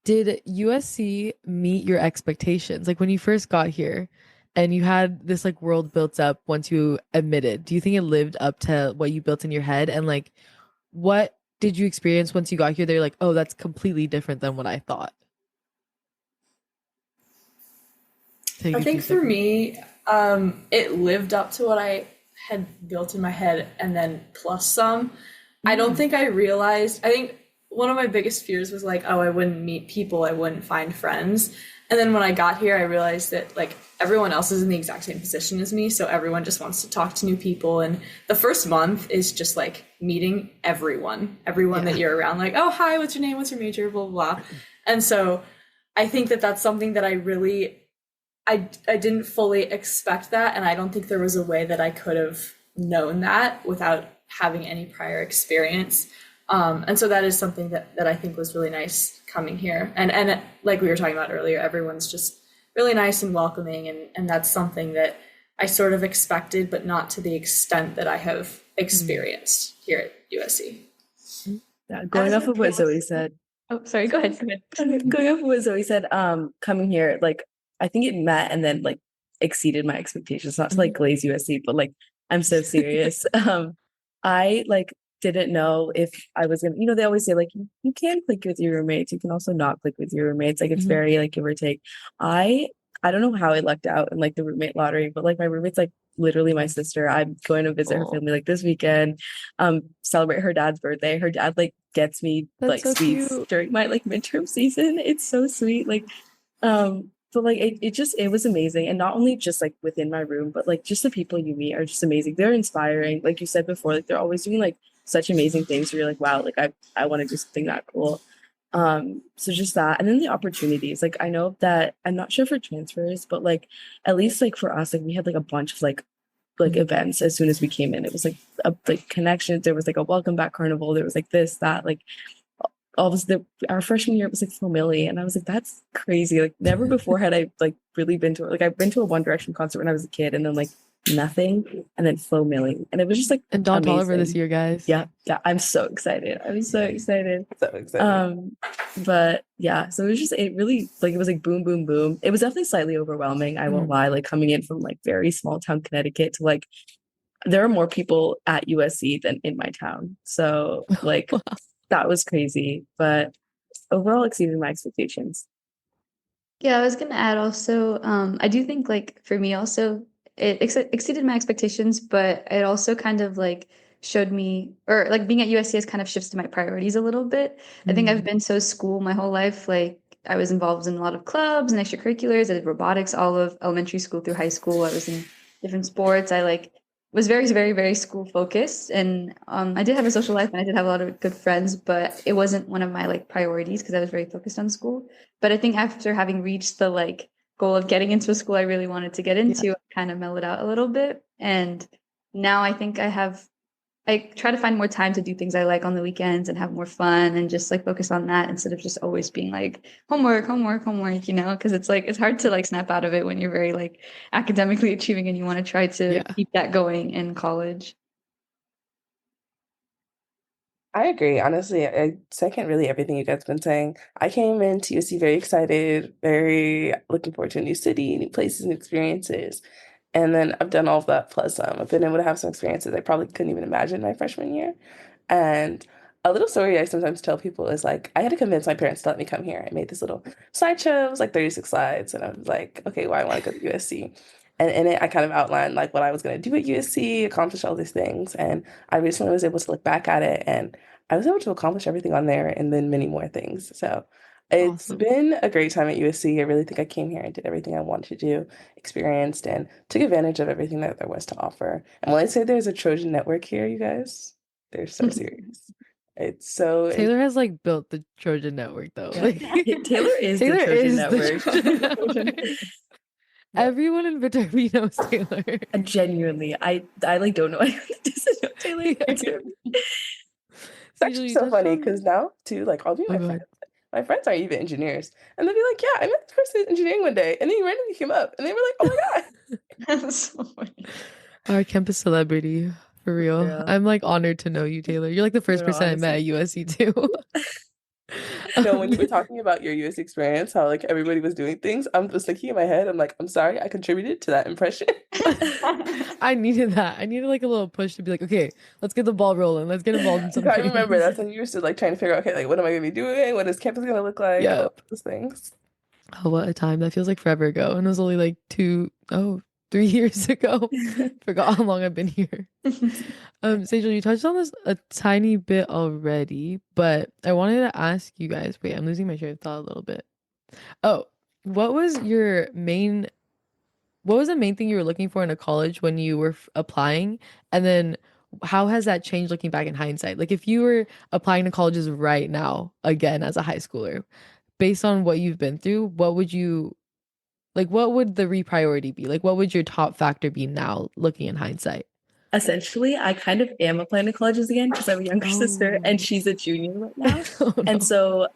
did USC meet your expectations? Like when you first got here and you had this like world built up once you admitted, do you think it lived up to what you built in your head? And like what did you experience once you got here? They're like, oh, that's completely different than what I thought. Take I a think few for seconds. me, it lived up to what I had built in my head and then plus some. I don't think I realized, I think one of my biggest fears was like, oh, I wouldn't meet people, I wouldn't find friends. And then when I got here, I realized that like everyone else is in the exact same position as me. So everyone just wants to talk to new people. And the first month is just like meeting everyone Yeah. that you're around, like, oh, hi, what's your name? What's your major? Blah, blah, blah. And so I think that that's something that I didn't fully expect that, and I don't think there was a way that I could have known that without having any prior experience. And so that is something that I think was really nice coming here. And like we were talking about earlier, everyone's just really nice and welcoming, and that's something that I sort of expected, but not to the extent that I have experienced here at USC. Yeah, going off of what Zoe said. Oh, sorry, go ahead. Going off of what Zoe said, coming here, like I think it met and then like exceeded my expectations. Not to like glaze USC, but like I'm so serious. I like didn't know if I was gonna, they always say like you can click with your roommates, you can also not click with your roommates. Like it's very like give or take. I don't know how I lucked out in like the roommate lottery, but like my roommate's like literally my sister. I'm going to visit her family like this weekend, celebrate her dad's birthday. Her dad like gets me like so sweets cute. during my like midterm season. It's so sweet. Like, but like it was amazing. And not only just like within my room, but like just the people you meet are just amazing. They're inspiring. Like you said before, like they're always doing like such amazing things where you're like, wow, like I want to do something that cool. So just that, and then the opportunities. Like I know that I'm not sure for transfers, but like at least like for us, like we had like a bunch of like events as soon as we came in. It was like like connections. There was like a welcome back carnival. There was like this, that, like all of our freshman year it was like Family, and I was like, that's crazy. Like never before had I like really been to like I've been to a One Direction concert when I was a kid, and then like nothing, and then Family, and it was just like And Don amazing. Toliver this year, guys. Yeah, I'm so excited. I'm so excited. So excited. But yeah, so it really like it was like boom, boom, boom. It was definitely slightly overwhelming. I won't lie. Like coming in from like very small town Connecticut to like there are more people at USC than in my town. So like that was crazy, but overall exceeded my expectations. Yeah, I was gonna add also, I do think like for me also it exceeded my expectations, but it also kind of like showed me, or like being at USC has kind of shifted my priorities a little bit. I think I've been so school my whole life. Like I was involved in a lot of clubs and extracurriculars. I did robotics all of elementary school through high school. I was in different sports. I like was very, very, very school focused, and I did have a social life and I did have a lot of good friends, but it wasn't one of my like priorities because I was very focused on school. But I think after having reached the like goal of getting into a school I really wanted to get into, I kind of mellowed out a little bit. And now I think I try to find more time to do things I like on the weekends and have more fun and just like focus on that instead of just always being like homework, homework, homework, because it's like it's hard to like snap out of it when you're very like academically achieving and you want to try to keep that going in college. I agree. Honestly, I second really everything you guys have been saying. I came into USC very excited, very looking forward to a new city, new places and experiences. And then I've done all of that plus I've been able to have some experiences I probably couldn't even imagine my freshman year. And a little story I sometimes tell people is like I had to convince my parents to let me come here. I made this little slideshow, it was like 36 slides, and I was like, okay, well, I want to go to USC. And in it, I kind of outlined like what I was going to do at USC, accomplish all these things. And I recently was able to look back at it, and I was able to accomplish everything on there and then many more things. So it's Awesome. been a great time at USC. I really think I came here and did everything I wanted to do, experienced, and took advantage of everything that there was to offer. And when I say there's a Trojan network here, you guys, they're so serious. It's so Taylor has like built the Trojan network though. Yeah. Like Taylor is the Taylor Trojan is network. the Trojan network. Everyone in Viterbi knows Taylor. Genuinely, I like don't know anyone that doesn't know Taylor. It's actually so funny because now too, like I'll be my friends. My friends aren't even engineers, and they'll be like, "Yeah, I met this person in engineering one day," and then you randomly came up, and they were like, "Oh my god!" That's so funny. Our campus celebrity, for real. real. I'm like honored to know you, Taylor. You're like the first No, person I met at USC too. No, when you were talking about your US experience, how like everybody was doing things, I'm just thinking in my head, I'm like, I'm sorry, I contributed to that impression. I needed that. I needed like a little push to be like, okay, let's get the ball rolling. Let's get involved in something. I remember that's when you were still like trying to figure out, okay, like what am I gonna be doing? What is campus gonna look like? Yeah. All of those things. Oh, what a time. That feels like forever ago. And it was only like 3 years ago. Forgot how long I've been here. Sejal, you touched on this a tiny bit already, but I wanted to ask you guys, wait, I'm losing my train of thought a little bit. Oh, what was the main thing you were looking for in a college when you were applying? And then how has that changed looking back in hindsight? Like if you were applying to colleges right now, again, as a high schooler, based on what you've been through, what would the repriority be? Like, what would your top factor be now, looking in hindsight? Essentially, I kind of am applying to colleges again because I have a younger sister and she's a junior right now. Oh, no. And so,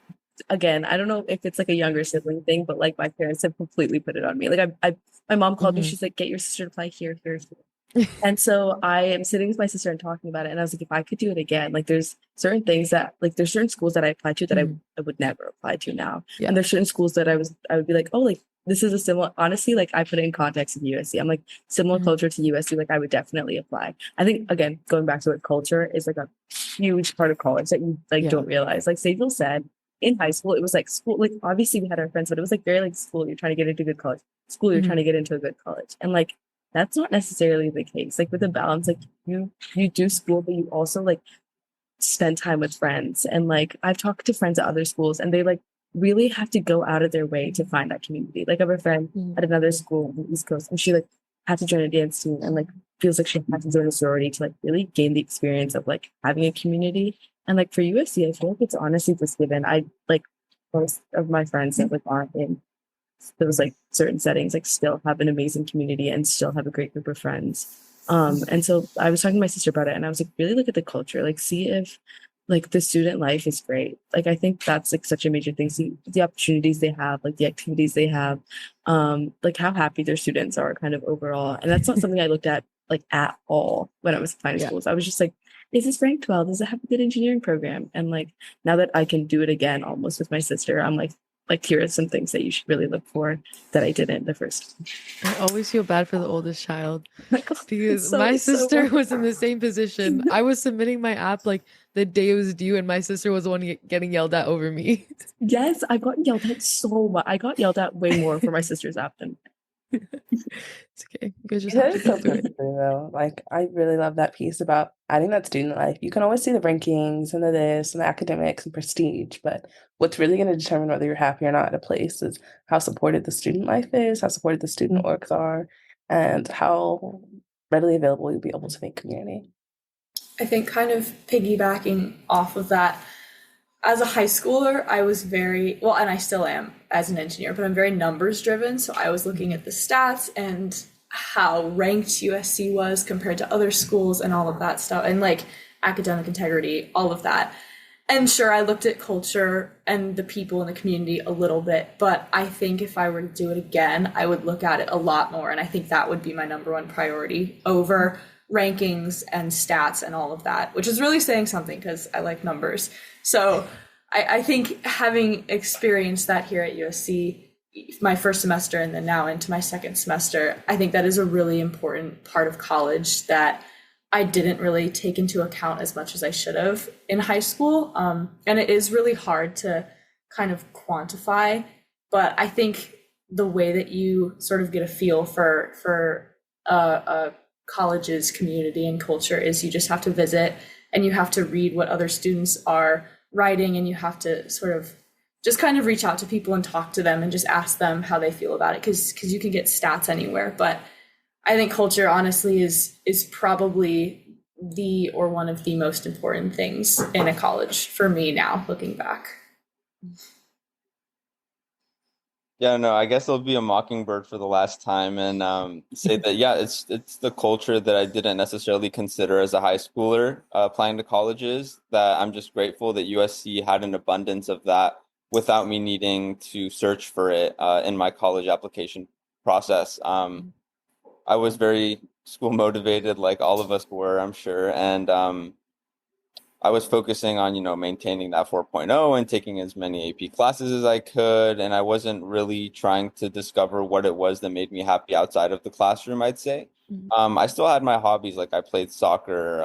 again, I don't know if it's like a younger sibling thing, but like my parents have completely put it on me. Like my mom called me, she's like, get your sister to apply here, here, here. And so I am sitting with my sister and talking about it. And I was like, if I could do it again, like there's certain things that like there's certain schools that I applied to that I would never apply to now. Yeah. And there's certain schools that I would be like, oh, like this is a similar, honestly, like I put it in context of USC. I'm like similar culture to USC, like I would definitely apply. I think again, going back to it, culture is like a huge part of college that you like don't realize. Like Samuel said, in high school, it was like school, like obviously we had our friends, but it was like very like school, you're trying to get into a good college. School, you're trying to get into a good college. And like that's not necessarily the case. Like with a balance, like you do school, but you also like spend time with friends. And like I've talked to friends at other schools and they like really have to go out of their way to find that community. Like I have a friend at another school on the East Coast and she like had to join a dance team and like feels like she had to join a sorority to like really gain the experience of like having a community. And like for USC, I feel like it's honestly just given. I like most of my friends that like aren't in those like certain settings like still have an amazing community and still have a great group of friends. And so I was talking to my sister about it and I was like, really look at the culture, like see if like the student life is great. Like I think that's like such a major thing. See the opportunities they have, like the activities they have, like how happy their students are kind of overall. And that's not something I looked at like at all when I was applying to schools. I was just like, is this ranked well? Does it have a good engineering program? And like now that I can do it again almost with my sister, I'm like here are some things that you should really look for that I didn't the first time. I always feel bad for the oldest child because my sister was in the same position. I was submitting my app like the day it was due and my sister was the one getting yelled at over me. Yes, I got yelled at so much. I got yelled at way more for my sister's app than It's okay. You guys just That have to is so go through it. frustrating though. Like I really love that piece about adding that student life. You can always see the rankings and the this and the academics and prestige, but what's really going to determine whether you're happy or not at a place is how supported the student life is, how supported the student orgs are, and how readily available you'll be able to make community. I think kind of piggybacking off of that, as a high schooler, I was very, well, and I still am as an engineer, but I'm very numbers driven. So I was looking at the stats and how ranked USC was compared to other schools and all of that stuff, and like academic integrity, all of that. And sure, I looked at culture and the people in the community a little bit, but I think if I were to do it again, I would look at it a lot more. And I think that would be my number one priority over rankings and stats and all of that, which is really saying something because I like numbers. So I think having experienced that here at USC, my first semester and then now into my second semester, I think that is a really important part of college that I didn't really take into account as much as I should have in high school. And it is really hard to kind of quantify, but I think the way that you sort of get a feel for a college's community and culture is you just have to visit and you have to read what other students are writing, and you have to sort of just kind of reach out to people and talk to them and just ask them how they feel about it, because you can get stats anywhere. But I think culture honestly is probably the or one of the most important things in a college for me now looking back. Yeah, no, I guess I'll be a mockingbird for the last time and say that, yeah, it's the culture that I didn't necessarily consider as a high schooler applying to colleges, that I'm just grateful that USC had an abundance of that without me needing to search for it in my college application process. I was very school motivated, like all of us were, I'm sure, and I was focusing on, maintaining that 4.0 and taking as many AP classes as I could. And I wasn't really trying to discover what it was that made me happy outside of the classroom, I'd say. I still had my hobbies, like I played soccer,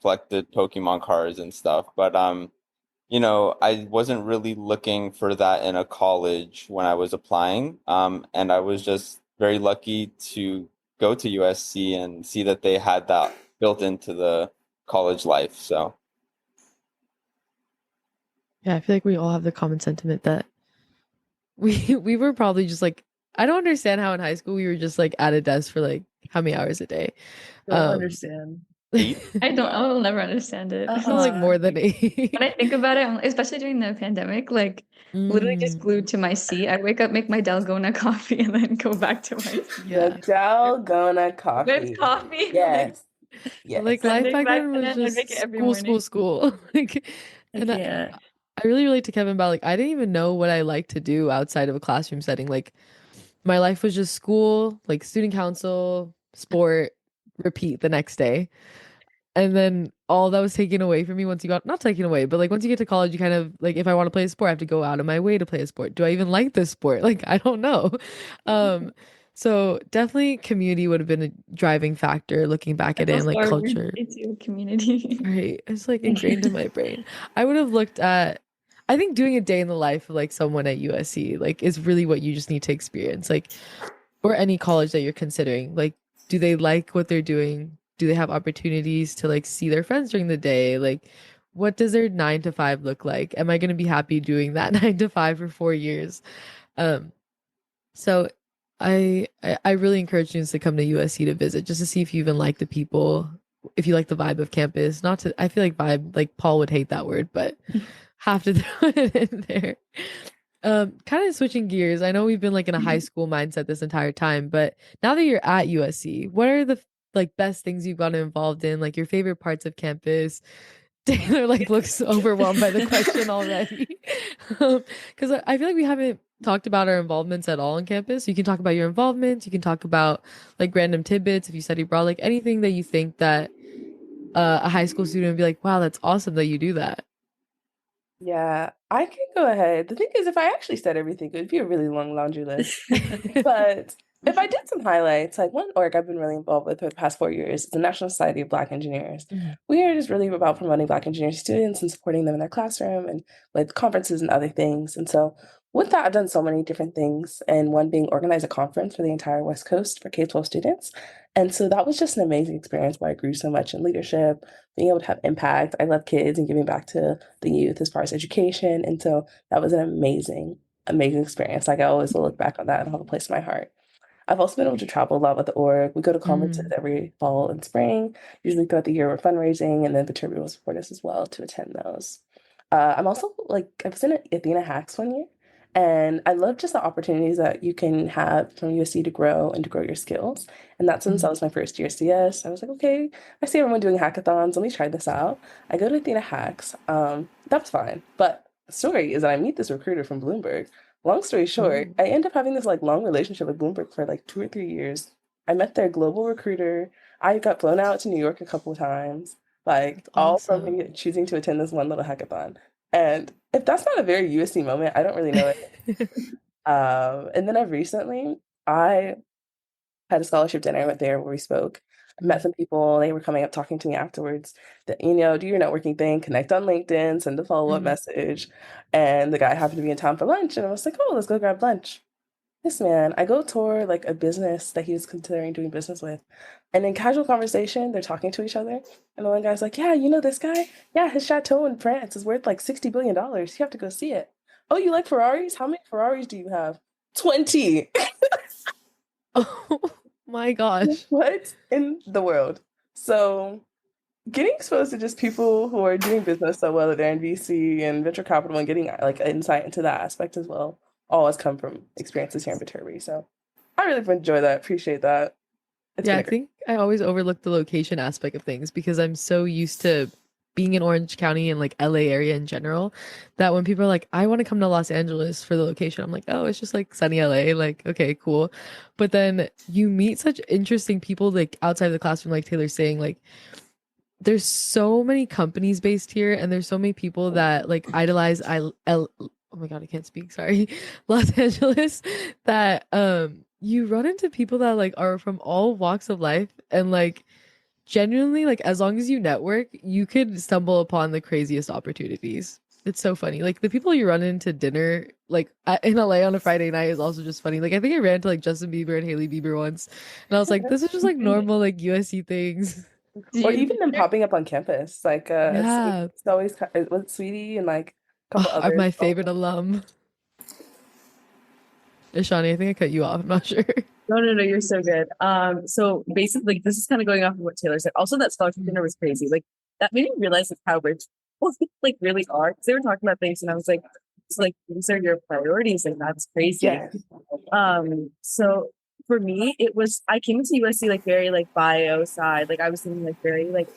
collected Pokemon cards and stuff. But, I wasn't really looking for that in a college when I was applying. And I was just very lucky to go to USC and see that they had that built into the college life. So. Yeah, I feel like we all have the common sentiment that we were probably just like, I don't understand how in high school we were just like at a desk for like how many hours a day. I don't understand. 8? I will never understand it. I feel like more than 8. When I think about it, especially during the pandemic, like literally just glued to my seat. I wake up, make my dalgona coffee, and then go back to my seat. Yeah. The dalgona coffee. Whipped coffee. Yes. Yes. Like life back then was I'd make it just every school. Like, and I really relate to Kevin about like I didn't even know what I like to do outside of a classroom setting. Like my life was just school, like student council, sport, repeat the next day. And then all that was taken away from me once you got, not taken away, but like once you get to college, you kind of like, if I want to play a sport, I have to go out of my way to play a sport. Do I even like this sport? Like, I don't know. So definitely community would have been a driving factor looking back at it and like culture. It's your community. Right. It's like ingrained in my brain. I would have looked at, I think doing a day in the life of like someone at USC, like is really what you just need to experience. Like, or any college that you're considering. Like, do they like what they're doing? Do they have opportunities to like see their friends during the day? Like, what does their 9 to 5 look like? Am I going to be happy doing that 9 to 5 for 4 years? So I really encourage students to come to USC to visit just to see if you even like the people, if you like the vibe of campus. Not to, I feel like vibe, like Paul would hate that word, but have to throw it in there. Kind of switching gears. I know we've been like in a high school mindset this entire time, but now that you're at USC, what are the like best things you've gotten involved in? Like your favorite parts of campus? Taylor like looks overwhelmed by the question already. Because I feel like we haven't talked about our involvements at all on campus. You can talk about your involvements. You can talk about like random tidbits if you study abroad, like anything that you think that a high school student would be like, wow, that's awesome that you do that. Yeah, I can go ahead. The thing is, if I actually said everything, it would be a really long laundry list. But if I did some highlights, like one org I've been really involved with for the past 4 years is the National Society of Black Engineers. We are just really about promoting Black engineering students and supporting them in their classroom and with conferences and other things. And so with that, I've done so many different things, and one being organize a conference for the entire West Coast for K-12 students. And so that was just an amazing experience where I grew so much in leadership, being able to have impact. I love kids and giving back to the youth as far as education. And so that was an amazing, amazing experience. Like I always will look back on that and have a place in my heart. I've also been able to travel a lot with the org. We go to conferences every fall and spring. Usually throughout the year, we're fundraising, and then Viterbi will support us as well to attend those. I'm also like, I was in Athena Hacks one year, and I love just the opportunities that you can have from USC to grow and to grow your skills. And that's since that was my first year CS. I was like, okay, I see everyone doing hackathons. Let me try this out. I go to Athena Hacks. That was fine. But the story is that I meet this recruiter from Bloomberg. Long story short, I end up having this like long relationship with Bloomberg for like 2 or 3 years. I met their global recruiter. I got flown out to New York a couple of times, like all from me choosing to attend this one little hackathon. And if that's not a very USC moment, I don't really know it. And then I had a scholarship dinner. I went there where we spoke. I met some people. They were coming up talking to me afterwards that, do your networking thing, connect on LinkedIn, send a follow-up message. And the guy happened to be in town for lunch. And I was like, oh, let's go grab lunch. This man, I go tour like a business that he was considering doing business with. And in casual conversation, they're talking to each other. And the one guy's like, yeah, you know this guy? Yeah, his chateau in France is worth like $60 billion. You have to go see it. Oh, you like Ferraris? How many Ferraris do you have? 20. Oh my gosh. What in the world? So getting exposed to just people who are doing business so well that they're in VC and venture capital and getting like insight into that aspect as well always come from experiences here in Viterbi. So I really enjoy that, appreciate that. I think I always overlook the location aspect of things because I'm so used to being in Orange County and like LA area in general that when people are like, I want to come to Los Angeles for the location, I'm like, oh, it's just like sunny LA. Like, okay, cool. But then you meet such interesting people like outside of the classroom, like Taylor's saying, like, there's so many companies based here and there's so many people that like idolize oh my God, I can't speak. Sorry. Los Angeles that you run into people that like are from all walks of life and like genuinely like as long as you network, you could stumble upon the craziest opportunities. It's so funny. Like the people you run into dinner like in LA on a Friday night is also just funny. Like I think I ran to like Justin Bieber and Hailey Bieber once and I was like, this is just like normal like USC things. Or even them popping up on campus. Like it's always with Sweetie and like a couple others. My favorite alum. Ishani, I think I cut you off. I'm not sure. No, you're so good. So basically, like, this is kind of going off of what Taylor said. Also, that scholarship dinner was crazy. Like, that made me realize like how rich people like really are. Because they were talking about things, and I was like, it's like these are your priorities, and that's crazy. Yes. So for me, it was I came into USC like very like bio side. Like I was thinking like very like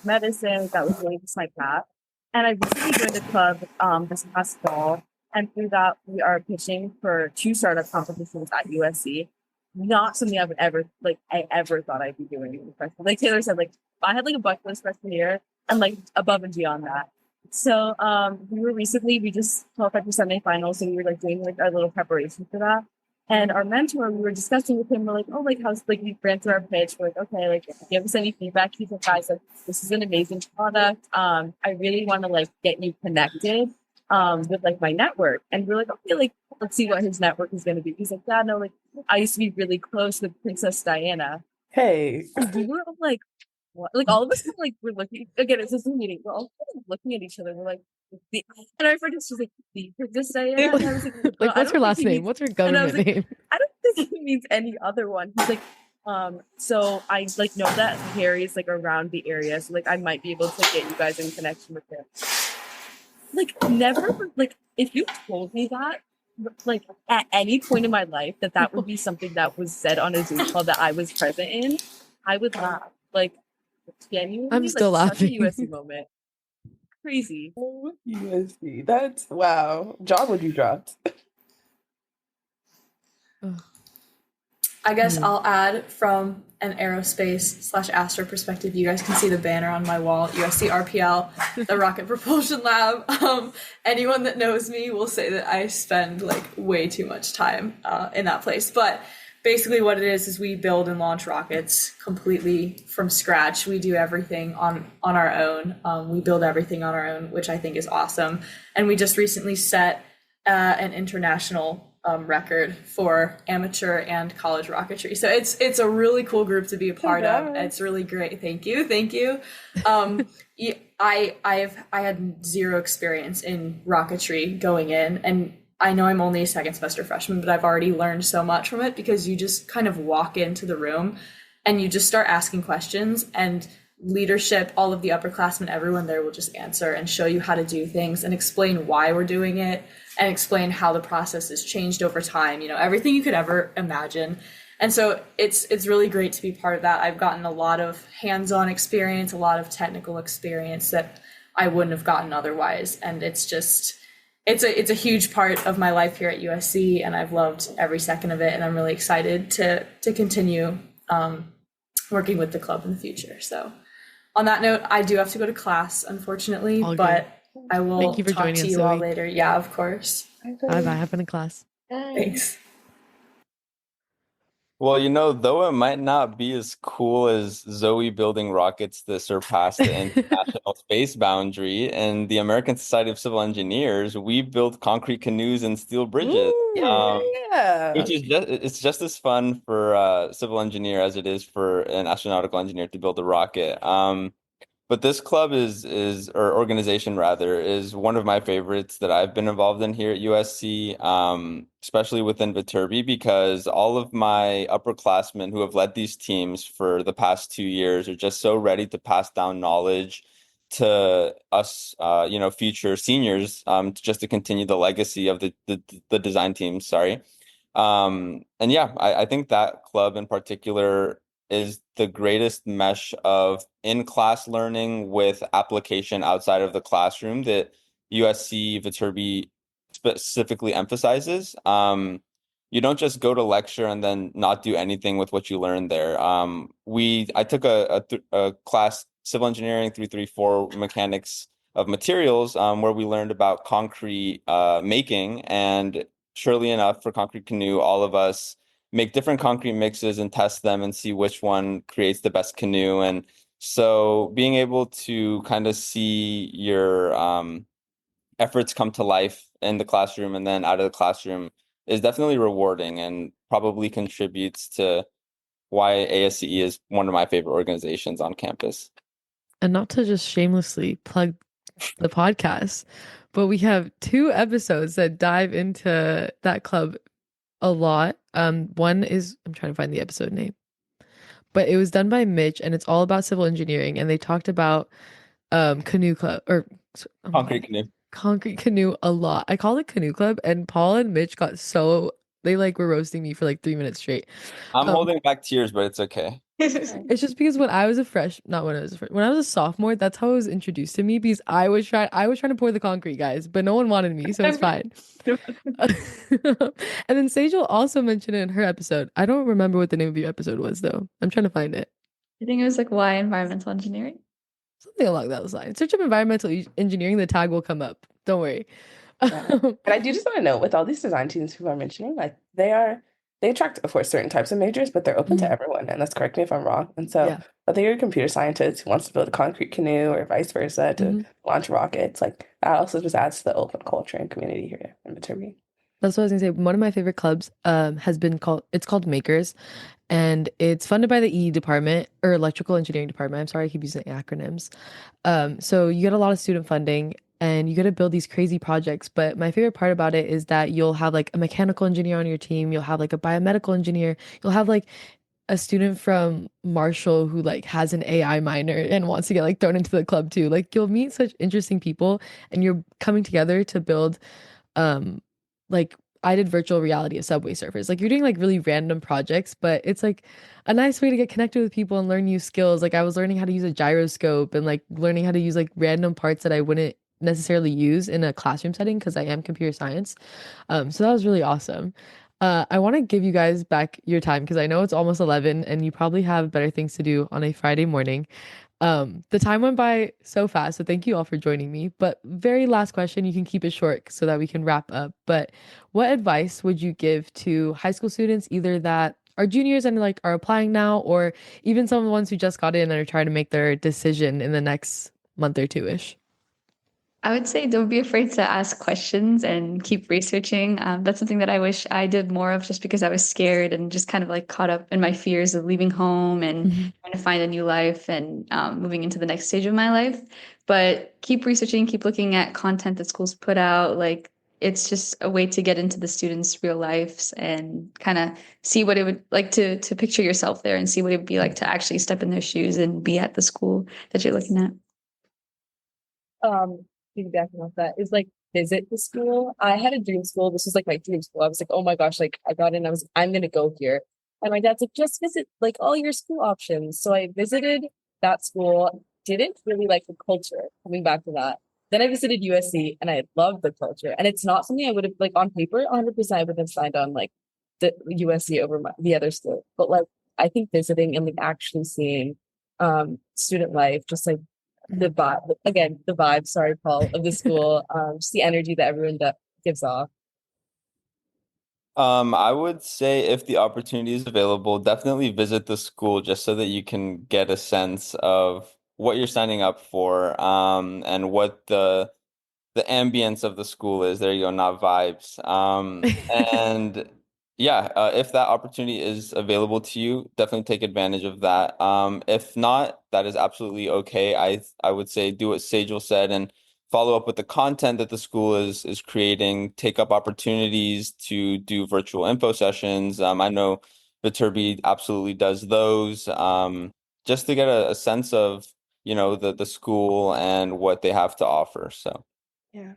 medicine. That was really just my path. And I recently joined a club this past fall. And through that, we are pitching for 2 startup competitions at USC. Not something I ever thought I'd be doing in freshman. Like Taylor said, like I had like a bucket list freshman year and like above and beyond that. So we just qualified for semifinals, so we were like doing like our little preparation for that. And our mentor, we were discussing with him, we're like, oh, like how's like we ran through our pitch, we're like, okay, like if you have any feedback, he's like, guys, like this is an amazing product. I really want to like get you connected with like my network. And we're like, okay, like let's see what his network is going to be. He's like, yeah, no, like I used to be really close with Princess Diana. Hey. We were all like, what? Like all of us like we're looking again, it's just a meeting, we're all kind of looking at each other, we're like and our friend was just like the Princess Diana, and I was like, Like, what's her last name? What's her government name? I don't think he means any other one. He's like, so I like know that Harry's like around the area, so like I might be able to get you guys in connection with him. Like never, like if you told me that, like at any point in my life that would be something that was said on a Zoom call that I was present in, I would laugh. Like genuinely, I'm still like, laughing. Such a USC moment. Crazy. Oh, USC. That's wow. John, would you dropped? I guess I'll add from an aerospace/astro perspective. You guys can see the banner on my wall, USC RPL, the Rocket Propulsion Lab. Anyone that knows me will say that I spend like way too much time in that place. But basically what it is we build and launch rockets completely from scratch. We do everything on our own. We build everything on our own, which I think is awesome. And we just recently set an international record for amateur and college rocketry. So it's a really cool group to be a part of. It's really great. Thank you. I had zero experience in rocketry going in, and I know I'm only a second semester freshman, but I've already learned so much from it because you just kind of walk into the room and you just start asking questions, and leadership, all of the upperclassmen, everyone there will just answer and show you how to do things and explain why we're doing it and explain how the process has changed over time, everything you could ever imagine. And so it's really great to be part of that. I've gotten a lot of hands-on experience, a lot of technical experience that I wouldn't have gotten otherwise. And it's a huge part of my life here at USC, and I've loved every second of it. And I'm really excited to continue working with the club in the future. So on that note, I do have to go to class, unfortunately, but I will Thank you for talk joining to us, you all Zoe. later. Yeah, of course. Bye. Have fun in class. Thanks. Well, though it might not be as cool as Zoe building rockets that surpass the international space boundary, and the American Society of Civil Engineers, we build concrete canoes and steel bridges. Yeah. Which is it's just as fun for a civil engineer as it is for an astronautical engineer to build a rocket. But this club or organization rather, is one of my favorites that I've been involved in here at USC, especially within Viterbi, because all of my upperclassmen who have led these teams for the past 2 years are just so ready to pass down knowledge to us, future seniors, just to continue the legacy of the design teams. Sorry. And yeah, I think that club in particular is the greatest mesh of in-class learning with application outside of the classroom that USC Viterbi specifically emphasizes. You don't just go to lecture and then not do anything with what you learned there. I took a class, Civil Engineering 334 Mechanics of Materials, where we learned about concrete making, and surely enough, for concrete canoe, all of us make different concrete mixes and test them and see which one creates the best canoe. And so being able to kind of see your efforts come to life in the classroom and then out of the classroom is definitely rewarding, and probably contributes to why ASCE is one of my favorite organizations on campus. And not to just shamelessly plug the podcast, but we have 2 episodes that dive into that club a lot. One is, I'm trying to find the episode name, but it was done by Mitch, and it's all about civil engineering, and they talked about canoe club or Concrete canoe. concrete canoe a lot. I call it canoe club, and Paul and Mitch got so they like were roasting me for like 3 minutes straight. I'm holding back tears, but it's okay. It's just because when I was a when I was a sophomore, that's how it was introduced to me because I was trying to pour the concrete, guys, but no one wanted me, so it's fine. And then Sejal also mentioned it in her episode. I don't remember what the name of your episode was though. I'm trying to find it. I think it was like why environmental engineering. Something along those lines. Search up environmental engineering, the tag will come up. Don't worry. Yeah. And I do just want to note with all these design students people are mentioning, like they attract, of course, certain types of majors, but they're open to everyone. And let's correct me if I'm wrong. And so Yeah. whether you're a computer scientist who wants to build a concrete canoe or vice versa to launch rockets, like that also just adds to the open culture and community here in Viterbi. That's what I was gonna say. One of my favorite clubs has been called Makers, and it's funded by the EE department or electrical engineering department. I'm sorry, I keep using acronyms. So you get a lot of student funding and you get to build these crazy projects. But my favorite part about it is that you'll have like a mechanical engineer on your team, you'll have like a biomedical engineer, you'll have like a student from Marshall who like has an AI minor and wants to get like thrown into the club too. Like you'll meet such interesting people and you're coming together to build like I did virtual reality of Subway Surfers. Like you're doing like really random projects, but it's like a nice way to get connected with people and learn new skills. Like I was learning how to use a gyroscope and like learning how to use like random parts that I wouldn't necessarily use in a classroom setting because I am computer science. So that was really awesome. I want to give you guys back your time because I know it's almost 11 and you probably have better things to do on a Friday morning. The time went by so fast, so thank you all for joining me. But very last question, you can keep it short so that we can wrap up. But what advice would you give to high school students, either that are juniors and like are applying now, or even some of the ones who just got in and are trying to make their decision in the next month or two-ish? I would say don't be afraid to ask questions and keep researching. That's something that I wish I did more of just because I was scared and just kind of like caught up in my fears of leaving home and trying to find a new life and moving into the next stage of my life. But keep researching, keep looking at content that schools put out. Like it's just a way to get into the students' real lives and kind of see what it would like to picture yourself there and see what it would be like to actually step in their shoes and be at the school that you're looking at. Piggybacking off that is like visit the school. I had a dream school. This was like my dream school. I was like, oh my gosh, like I got in, I'm gonna go here. And my dad's like, just visit like all your school options. So I visited that school, didn't really like the culture, coming back to that. Then I visited USC and I loved the culture. And it's not something I would have like on paper, 100% I would have signed on like the USC over the other school. But like I think visiting and like actually seeing student life, just like the vibe, sorry, Paul, of the school, just the energy that everyone gives off. I would say if the opportunity is available, definitely visit the school just so that you can get a sense of what you're signing up for, and what the ambience of the school is. There you go, not vibes. And yeah, if that opportunity is available to you, definitely take advantage of that. If not, that is absolutely okay. I would say do what Sejal said and follow up with the content that the school is creating. Take up opportunities to do virtual info sessions. I know Viterbi absolutely does those. Just to get a sense of the school and what they have to offer. So. Yeah.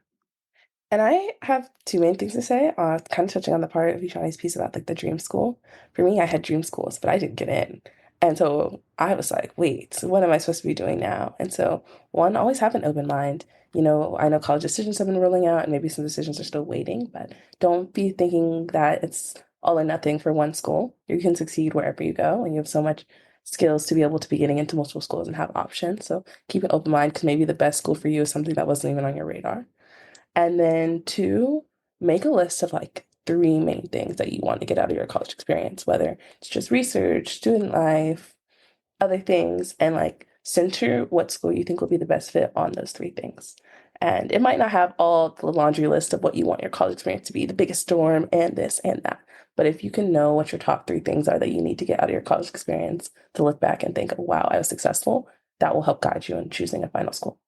And I have two main things to say. Kind of touching on the part of Ishani's piece about like the dream school. For me, I had dream schools, but I didn't get in. And so I was like, wait, what am I supposed to be doing now? And so one, always have an open mind. I know college decisions have been rolling out and maybe some decisions are still waiting, but don't be thinking that it's all or nothing for one school. You can succeed wherever you go, and you have so much skills to be able to be getting into multiple schools and have options. So keep an open mind because maybe the best school for you is something that wasn't even on your radar. And then two, make a list of like three main things that you want to get out of your college experience, whether it's just research, student life, other things, and like center what school you think will be the best fit on those three things. And it might not have all the laundry list of what you want your college experience to be, the biggest dorm and this and that. But if you can know what your top three things are that you need to get out of your college experience to look back and think, oh, wow, I was successful, that will help guide you in choosing a final school.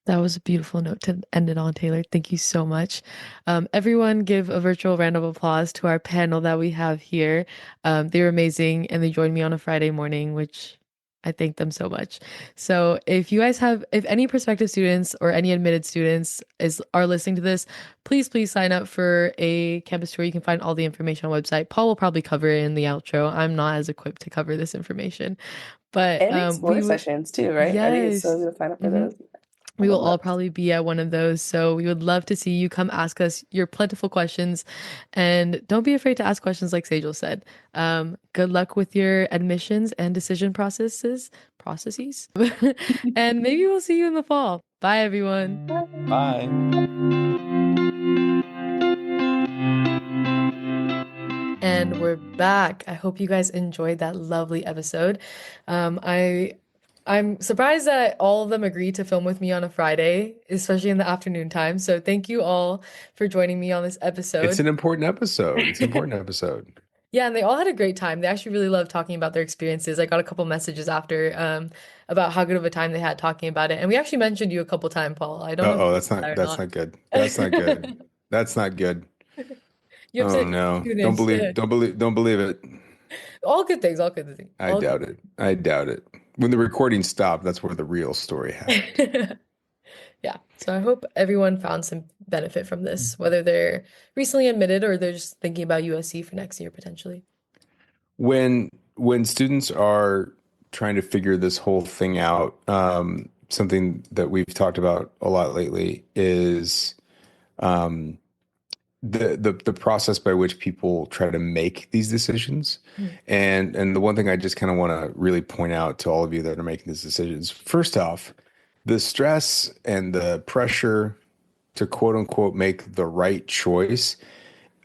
That was a beautiful note to end it on, Taylor. Thank you so much. Everyone, give a virtual round of applause to our panel that we have here. They were amazing and they joined me on a Friday morning, which I thank them so much. So if you guys have, if any prospective students or any admitted students are listening to this, please sign up for a campus tour. You can find all the information on the website. Paul will probably cover it in the outro. I'm not as equipped to cover this information, but And explore sessions too, right? Yes. So you'll sign up for those. We will all probably be at one of those. So we would love to see you come ask us your plentiful questions. And don't be afraid to ask questions like Sejal said. Good luck with your admissions and decision processes. And maybe we'll see you in the fall. Bye, everyone. Bye. And we're back. I hope you guys enjoyed that lovely episode. I'm surprised that all of them agreed to film with me on a Friday, especially in the afternoon time. So thank you all for joining me on this episode. It's an important episode. Yeah, and they all had a great time. They actually really loved talking about their experiences. I got a couple messages after about how good of a time they had talking about it. And we actually mentioned you a couple times, Paul. I don't know. Oh, that's not good. That's not good. That's not good. Oh no. Don't believe it. All good things. I doubt it. When the recording stopped, that's where the real story happened. Yeah. So I hope everyone found some benefit from this, whether they're recently admitted or they're just thinking about USC for next year potentially. When students are trying to figure this whole thing out, something that we've talked about a lot lately is the process by which people try to make these decisions. And the one thing I just kind of want to really point out to all of you that are making these decisions, first off, the stress and the pressure to quote unquote make the right choice,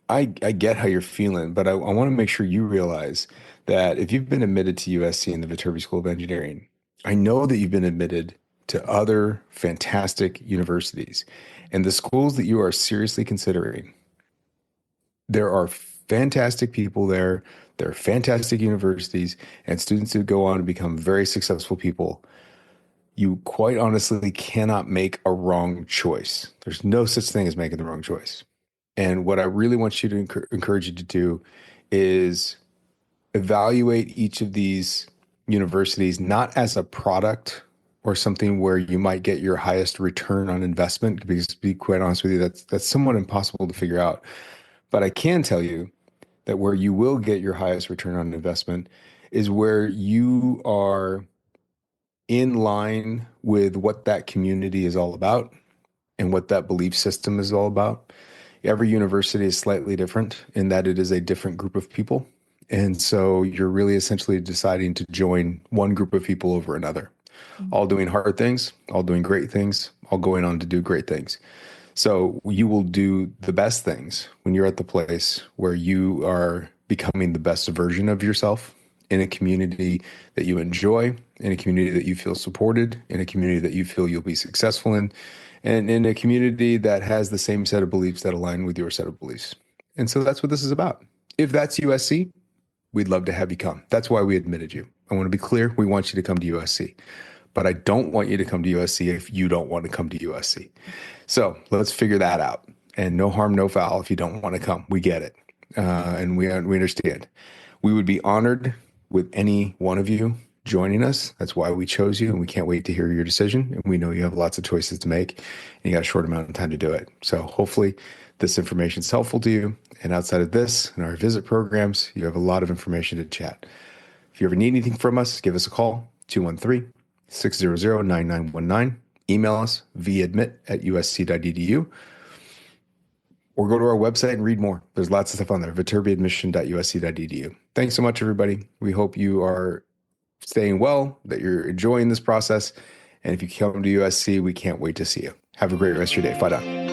I get how you're feeling, but I want to make sure you realize that if you've been admitted to USC in the Viterbi School of Engineering, I know that you've been admitted to other fantastic universities, and the schools that you are seriously considering, there are fantastic people there. There are fantastic universities and students who go on to become very successful people. You quite honestly cannot make a wrong choice. There's no such thing as making the wrong choice. And what I really want you to encourage you to do is evaluate each of these universities not as a product or something where you might get your highest return on investment, because to be quite honest with you, that's somewhat impossible to figure out. But I can tell you that where you will get your highest return on investment is where you are in line with what that community is all about and what that belief system is all about. Every university is slightly different in that it is a different group of people. And so you're really essentially deciding to join one group of people over another, all doing hard things, all doing great things, all going on to do great things. So you will do the best things when you're at the place where you are becoming the best version of yourself in a community that you enjoy, in a community that you feel supported, in a community that you feel you'll be successful in, and in a community that has the same set of beliefs that align with your set of beliefs. And so that's what this is about. If that's USC, we'd love to have you come. That's why we admitted you. I want to be clear. We want you to come to USC. But I don't want you to come to USC if you don't want to come to USC. So let's figure that out. And no harm, no foul if you don't want to come. We get it. And we understand. We would be honored with any one of you joining us. That's why we chose you, and we can't wait to hear your decision. And we know you have lots of choices to make, and you got a short amount of time to do it. So hopefully this information is helpful to you. And outside of this and our visit programs, you have a lot of information to chat. If you ever need anything from us, give us a call, 213-600-9919. Email us vadmit@usc.edu, or go to our website and read more. There's lots of stuff on there, viterbiadmission.usc.edu. Thanks so much, everybody. We hope you are staying well, that you're enjoying this process. And if you come to USC, we can't wait to see you. Have a great rest of your day. Bye now.